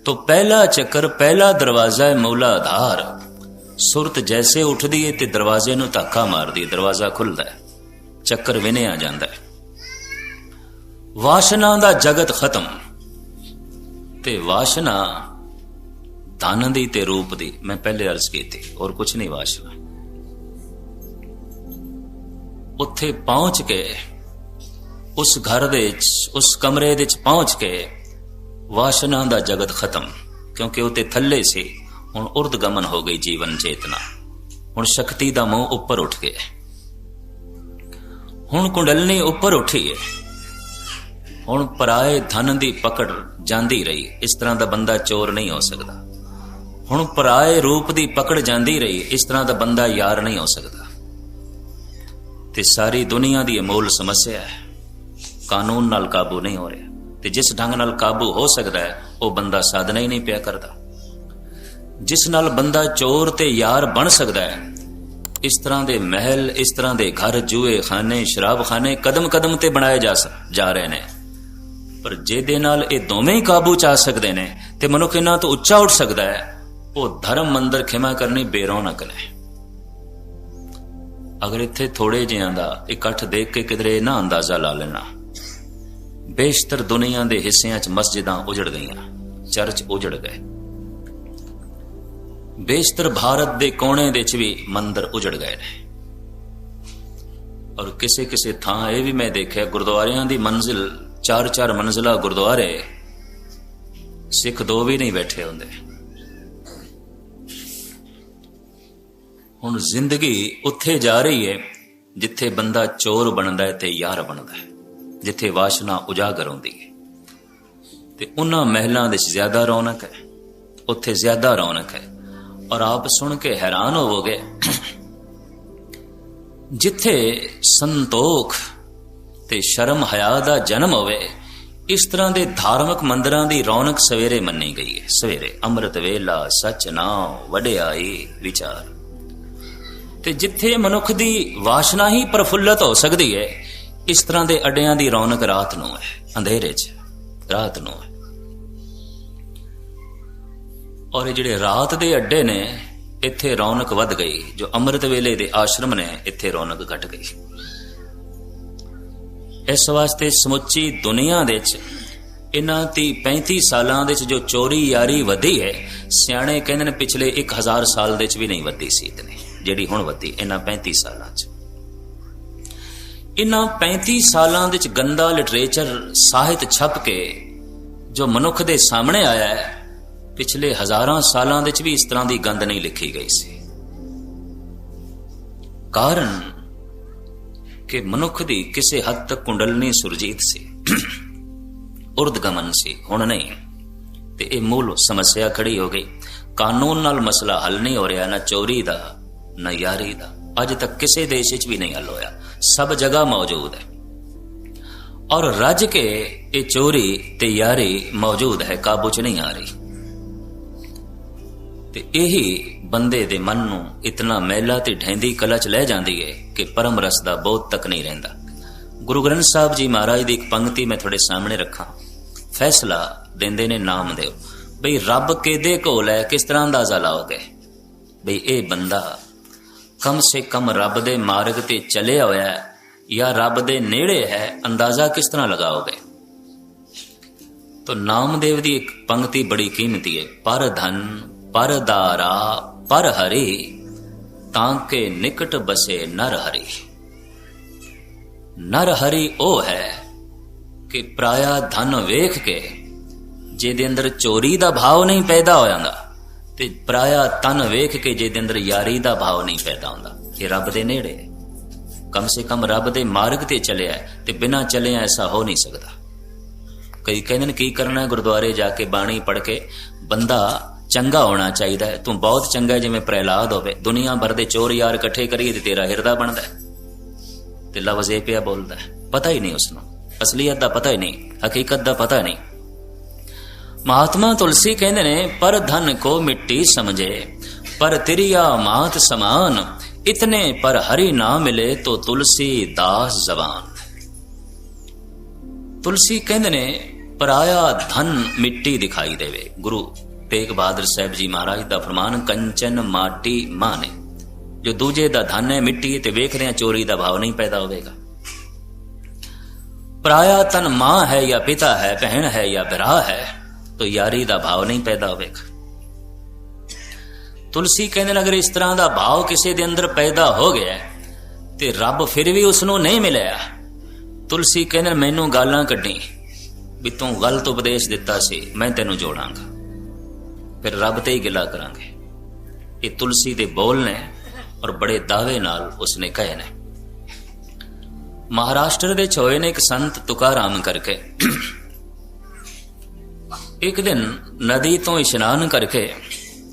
तो पहला चक्कर, पहला दरवाजा है मूलाधार। सुरत जैसे उठदी है ते दरवाजे नूं धक्का मारदी, दरवाजा खुलदा है, चक्कर विनिया जांदा है। वासना दा जगत खत्म ते वासना धन दी ते रूप दी, मैं पहले अर्ज की थी, और कुछ नहीं। वासना उत्थे पहुंच के उस घर दे उस कमरे दे पहुंच के वासना दा जगत खत्म, क्योंकि उते थल्ले से हुण उर्दगमन हो गई जीवन चेतना। हुण शक्ति दा मुंह उपर उठ गया, हुण कुंडलनी उपर उठी है, हुण पराए धन दी पकड़ जांदी रही। इस तरह दा बंदा चोर नहीं हो सकता। हुण पराए रूप दी पकड़ जांदी रही, इस तरह दा बंदा यार नहीं हो सकता। ते सारी दुनिया दी मूल समस्या है, कानून नाल काबू नहीं हो रहा। ते जिस ढंग नाल काबू हो सकता है वह बंदा साधना ही नहीं पिया करता। जिस नाल बंदा चोर ते यार बन सकता है, इस तरह दे महल, इस तरह दे घर, जुए खाने, शराब खाने कदम कदम ते बनाए जा रहे ने। पर जेदे नाल ये दोवें ही काबू च आ सकते ने ते मनुख इन्हां तो उच्चा उठ सकता है, वो धर्म मंदिर खिमा करनी बेरौनक ने। अगर इत्थे थोड़े जिहां दा इकट्ठ देख के किधरे ना अंदाजा ला लेना, बेशतर दुनिया के हिस्सों च मस्जिदां उजड़ गईयां, चर्च उजड़ गए। बेशतर भारत के कोने दे च भी मंदिर उजड़ गए ने। और किसे किसे थां ये भी मैं देखा, गुरुद्वारियां दी मंजिल 4-4 मंजिला गुरुद्वारे, सिख 2 भी नहीं बैठे होंदे। हुण जिंदगी उत्थे जा रही है ਜਿੱਥੇ ਬੰਦਾ ਚੋਰ ਬਣਦਾ ਹੈ ਤੇ ਯਾਰ ਬਣਦਾ ਹੈ, ਜਿੱਥੇ ਵਾਸ਼ਨਾ ਉਜਾਗਰ ਹੁੰਦੀ ਹੈ, ਤੇ ਉਹਨਾਂ ਮਹਿਲਾਂ ਵਿੱਚ ਜ਼ਿਆਦਾ ਰੌਣਕ ਹੈ, ਉੱਥੇ ਜ਼ਿਆਦਾ ਰੌਣਕ ਹੈ। ਔਰ ਆਪ ਸੁਣ ਕੇ ਹੈਰਾਨ ਹੋਵੋਗੇ, ਜਿੱਥੇ ਸੰਤੋਖ ਤੇ ਸ਼ਰਮ ਹਯਾ ਦਾ ਜਨਮ ਹੋਵੇ, ਇਸ ਤਰ੍ਹਾਂ ਦੇ ਧਾਰਮਿਕ ਮੰਦਿਰਾਂ ਦੀ ਰੌਣਕ ਸਵੇਰੇ ਮੰਨੀ ਗਈ ਹੈ। ਸਵੇਰੇ ਅੰਮ੍ਰਿਤ ਵੇਲਾ, ਸਚ ਨਾਮ, ਵਡਿਆਈ, ਵਿਚਾਰ। ਤੇ ਜਿੱਥੇ ਮਨੁੱਖ ਦੀ ਵਾਸ਼ਨਾ ਹੀ ਪ੍ਰਫੁੱਲਤ ਹੋ ਸਕਦੀ ਹੈ, ਇਸ ਤਰ੍ਹਾਂ ਦੇ ਅੱਡਿਆਂ ਦੀ ਰੌਣਕ ਰਾਤ ਨੂੰ ਹੈ, ਅੰਧੇਰੇ 'ਚ ਰਾਤ ਨੂੰ ਹੈ। ਔਰ ਇਹ ਜਿਹੜੇ ਰਾਤ ਦੇ ਅੱਡੇ ਨੇ, ਇੱਥੇ ਰੌਣਕ ਵੱਧ ਗਈ। ਜੋ ਅੰਮ੍ਰਿਤ ਵੇਲੇ ਦੇ ਆਸ਼ਰਮ ਨੇ, ਇੱਥੇ ਰੌਣਕ ਘਟ ਗਈ। ਇਸ ਵਾਸਤੇ ਸਮੁੱਚੀ ਦੁਨੀਆ ਦੇ ਵਿੱਚ ਇਹਨਾਂ 30-35 ਸਾਲਾਂ ਦੇ ਵਿੱਚ ਜੋ ਚੋਰੀ ਯਾਰੀ ਵਧੀ ਹੈ, ਸਿਆਣੇ ਕਹਿੰਦੇ ਨੇ ਪਿਛਲੇ 1000 ਸਾਲ ਦੇ ਵਿੱਚ ਵੀ ਨਹੀਂ ਵਧੀ ਸੀ ਇਤਨੀ, ਜਿਹੜੀ ਹੁਣ ਵਧੀ ਇਹਨਾਂ 35 ਸਾਲਾਂ 'ਚ। ਇਹਨਾਂ 35 ਸਾਲਾਂ ਦੇ ਵਿੱਚ ਗੰਦਾ ਲਿਟਰੇਚਰ, ਸਾਹਿਤ ਛਪ ਕੇ ਜੋ ਮਨੁੱਖ ਦੇ ਸਾਹਮਣੇ ਆਇਆ ਹੈ, ਪਿਛਲੇ ਹਜ਼ਾਰਾਂ ਸਾਲਾਂ ਦੇ ਵਿੱਚ ਵੀ ਇਸ ਤਰ੍ਹਾਂ ਦੀ ਗੰਦ ਨਹੀਂ ਲਿਖੀ ਗਈ ਸੀ। ਕਾਰਨ ਕਿ ਮਨੁੱਖ ਦੀ ਕਿਸੇ ਹੱਦ ਤੱਕ ਕੁੰਡਲਨੀ ਸੁਰਜੀਤ ਸੀ, ਉਰਦਗਮਨ ਸੀ, ਹੁਣ ਨਹੀਂ। ਤੇ ਇਹ ਮੂਲ ਸਮੱਸਿਆ ਖੜੀ ਹੋ ਗਈ। ਕਾਨੂੰਨ ਨਾਲ ਮਸਲਾ ਹੱਲ ਨਹੀਂ ਹੋ ਰਿਹਾ, ਨਾ ਚੋਰੀ ਦਾ ਨਾ ਯਾਰੀ ਦਾ। ਅੱਜ ਤੱਕ ਕਿਸੇ ਦੇਸ਼ ਵਿੱਚ ਵੀ ਨਹੀਂ ਹੱਲ ਹੋਇਆ, ਸਭ ਜਗ੍ਹਾ ਮੌਜੂਦ ਹੈ। ਔਰ ਰੱਜ ਕੇ ਇਹ ਚੋਰੀ ਤੇ ਯਾਰੀ ਮੌਜੂਦ ਹੈ, ਕਾਬੂ 'ਚ ਨਹੀਂ ਆ ਰਹੀ। ਤੇ ਇਹੀ ਬੰਦੇ ਦੇ ਮਨ ਨੂੰ ਇਤਨਾ ਮੈਲਾ ਤੇ ਢਹਿੰਦੀ ਕਲਾ 'ਚ ਲੈ ਜਾਂਦੀ ਹੈ ਕਿ ਪਰਮ ਰਸ ਦਾ ਬੋਧ ਤੱਕ ਨਹੀਂ ਰਹਿੰਦਾ। ਗੁਰੂ ਗ੍ਰੰਥ ਸਾਹਿਬ ਜੀ ਮਹਾਰਾਜ ਦੀ ਇੱਕ ਪੰਕਤੀ ਮੈਂ ਤੁਹਾਡੇ ਸਾਹਮਣੇ ਰੱਖਾਂ। ਫੈਸਲਾ ਦਿੰਦੇ ਨੇ ਨਾਮਦੇਵ, ਬਈ ਰੱਬ ਕਿਹਦੇ ਕੋਲ ਹੈ, ਕਿਸ ਤਰ੍ਹਾਂ ਅੰਦਾਜ਼ਾ ਲਾਓਗੇ? ਬਈ ਇਹ ਬੰਦਾ ਕਮ ਸੇ ਕਮ ਰੱਬ ਦੇ ਮਾਰਗ ਤੇ ਚੱਲਿਆ ਹੋਇਆ ਹੈ ਜਾਂ ਰੱਬ ਦੇ ਨੇੜੇ ਹੈ, ਅੰਦਾਜ਼ਾ ਕਿਸ ਤਰ੍ਹਾਂ ਲਗਾਓਗੇ? ਤਾਂ ਨਾਮਦੇਵ ਦੀ ਇੱਕ ਪੰਕਤੀ ਬੜੀ ਕੀਮਤੀ ਹੈ। ਪਰ ਧਨ ਪਰ ਦਾਰਾ ਪਰ ਹਰੀ, ਤਾਂ ਕੇ ਨਿਕਟ ਬਸੇ ਨਰ ਹਰੀ। ਨਰ ਹਰੀ ਉਹ ਹੈ ਕਿ ਪਰਾਇਆ ਧਨ ਵੇਖ ਕੇ ਜਿਹਦੇ ਅੰਦਰ ਚੋਰੀ ਦਾ ਭਾਵ ਨਹੀਂ ਪੈਦਾ ਹੋ ਜਾਂਦਾ, ਤੇ ਪਰਾਇਆ ਤਨ ਵੇਖ ਕੇ ਜਿਹਦੇ ਅੰਦਰ ਯਾਰੀ ਦਾ ਭਾਵ ਨਹੀਂ ਪੈਦਾ ਹੁੰਦਾ, ਇਹ ਰੱਬ ਦੇ ਨੇੜੇ ਹੈ। ਕਮ ਸੇ ਕਮ ਰੱਬ ਦੇ ਮਾਰਗ ਤੇ ਚੱਲਿਆ, ਤੇ ਬਿਨਾਂ ਚੱਲਿਆ ਐਸਾ ਹੋ ਨਹੀਂ ਸਕਦਾ। ਕਈ ਕਹਿੰਦੇ ਨੇ ਕੀ ਕਰਨਾ, ਗੁਰਦੁਆਰੇ ਜਾ ਕੇ ਬਾਣੀ ਪੜ੍ਹ ਕੇ ਬੰਦਾ ਚੰਗਾ ਹੋਣਾ ਚਾਹੀਦਾ ਹੈ। ਤੂੰ ਬਹੁਤ ਚੰਗਾ, ਜਿਵੇਂ ਪ੍ਰਹਿਲਾਦ ਹੋਵੇ, ਦੁਨੀਆ ਭਰ ਦੇ ਚੋਰ ਯਾਰ ਇਕੱਠੇ ਕਰੀਏ ਤੇ ਤੇਰਾ ਹਿਰਦਾ ਬਣਦਾ। ਤੇ ਲਫ਼ਜ਼ ਇਹ ਪਿਆ ਬੋਲਦਾ, ਪਤਾ ਹੀ ਨਹੀਂ ਉਸਨੂੰ, ਅਸਲੀਅਤ ਦਾ ਪਤਾ ਹੀ ਨਹੀਂ, ਹਕੀਕਤ ਦਾ ਪਤਾ ਨਹੀਂ। ਮਹਾਤਮਾ ਤੁਲਸੀ ਕਹਿੰਦੇ ਨੇ, ਪਰ ਧਨ ਕੋ ਮਿੱਟੀ ਸਮਝੇ, ਪਰ ਤਿਰਿਆ ਮਾਤ ਸਮਾਨ, ਇਤਨੇ ਪਰ ਹਰੀ ਨਾ ਮਿਲੇ ਤੋ ਤੁਲਸੀ ਦਾਸ ਜ਼ਬਾਨ। ਤੁਲਸੀ ਕਹਿੰਦੇ ਨੇ ਪਰਾਇਆ ਧਨ ਮਿੱਟੀ ਦਿਖਾਈ ਦੇਵੇ। ਗੁਰੂ ਤੇਗ ਬਹਾਦਰ ਸਾਹਿਬ ਜੀ ਮਹਾਰਾਜ ਦਾ ਫਰਮਾਨ, ਕੰਚਨ ਮਾਟੀ ਮਾਨੇ। ਜੋ ਦੂਜੇ ਦਾ ਧਨ ਹੈ, ਮਿੱਟੀ, ਤੇ ਵੇਖਦੇ ਆ ਚੋਰੀ ਦਾ ਭਾਵ ਨਹੀਂ ਪੈਦਾ ਹੋਵੇਗਾ। ਪਰਾਇਆ ਤਨ ਮਾਂ ਹੈ ਜਾਂ ਪਿਤਾ ਹੈ, ਭੈਣ ਹੈ ਜਾਂ ਭਰਾ ਹੈ, तो यारी ਦਾ भाव नहीं पैदा होवेगा। तुलसी कहने अगर इस तरह का भाव किसी के अंदर पैदा हो गया तो रब फिर भी उसनों नहीं मिलिया। तुलसी कहने मैनू गालां कड्डी भी तू गलत उपदेश दिता सी, मैं तेनू जोड़ांगा, फिर रब ते ही गिला करांगे। ये तुलसी दे बोल ने और बड़े दावे नाल उसने कहे ने। महाराष्ट्र दे होए ने एक संत तुकाराम करके एक दिन नदी तो इशनान करके,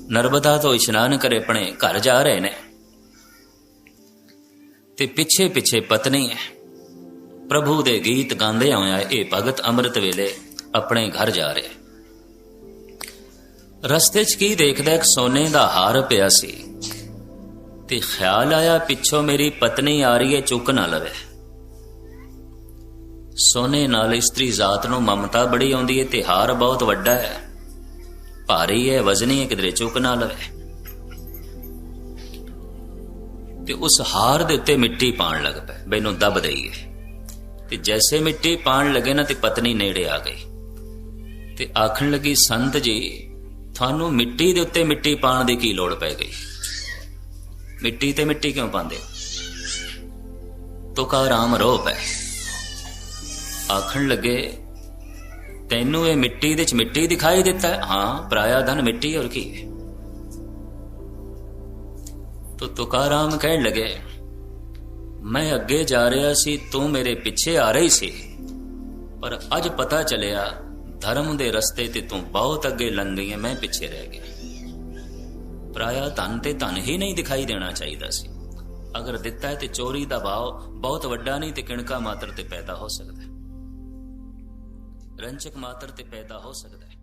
नर्मदा तो इशनान करे अपने घर जा रहे ने, ते पिछे पिछे पत्नी है। प्रभु दे गीत गांदे होया ये भगत अमृत वेले अपने घर जा रहे। रस्ते च की देखदा एक सोने दा हार पिया सी, ते ख्याल आया पिछों मेरी पत्नी आ रही है, चुक ना लवे। सोने नाल स्त्री जात नूं ममता बड़ी आउंदी है, ते हार बहुत वड्डा है, भारी है, वजनी है, किधरे चुक ना लवे। ते उस हार दे उत्ते मिट्टी पाण लग पे, मैनूं दब दईए। ते जैसे मिट्टी पाण लगे ना, ते पत्नी नेड़े आ गई ते आखण लगी, संत जी थानू मिट्टी दे उत्ते मिट्टी पाण दी की लोड़ पै गई? मिट्टी ते मिट्टी क्यों पांदे? तुकाराम रो पै, आखण लगे तैनू ये मिट्टी दे मिट्टी दिखाई देता है? हाँ, पराया धन मिट्टी और की है। तो तुकाराम कहने लगे ਮੈਂ ਅੱਗੇ ਜਾ ਰਿਹਾ ਸੀ, ਤੂੰ ਮੇਰੇ ਪਿੱਛੇ ਆ ਰਹੀ ਸੀ, ਪਰ ਅੱਜ ਪਤਾ ਚੱਲਿਆ ਧਰਮ ਦੇ ਰਸਤੇ ਤੇ ਤੂੰ ਬਹੁਤ ਅੱਗੇ ਲੰਘ ਗਈ ਹੈ, ਮੈਂ ਪਿੱਛੇ ਰਹਿ ਗਿਆ। ਪਰਾਇਆ ਧਨ ਤੇ ਧਨ ਹੀ ਨਹੀਂ ਦਿਖਾਈ ਦੇਣਾ ਚਾਹੀਦਾ ਸੀ। ਅਗਰ ਦਿੱਤਾ ਹੈ ਤੇ ਚੋਰੀ ਦਾ ਭਾਵ ਬਹੁਤ ਵੱਡਾ ਨਹੀਂ ਤੇ ਕਿਣਕਾ ਮਾਤਰ ਤੇ ਪੈਦਾ ਹੋ ਸਕਦਾ ਹੈ, ਰੰਚਕ ਮਾਤਰ ਤੇ ਪੈਦਾ ਹੋ ਸਕਦਾ ਹੈ।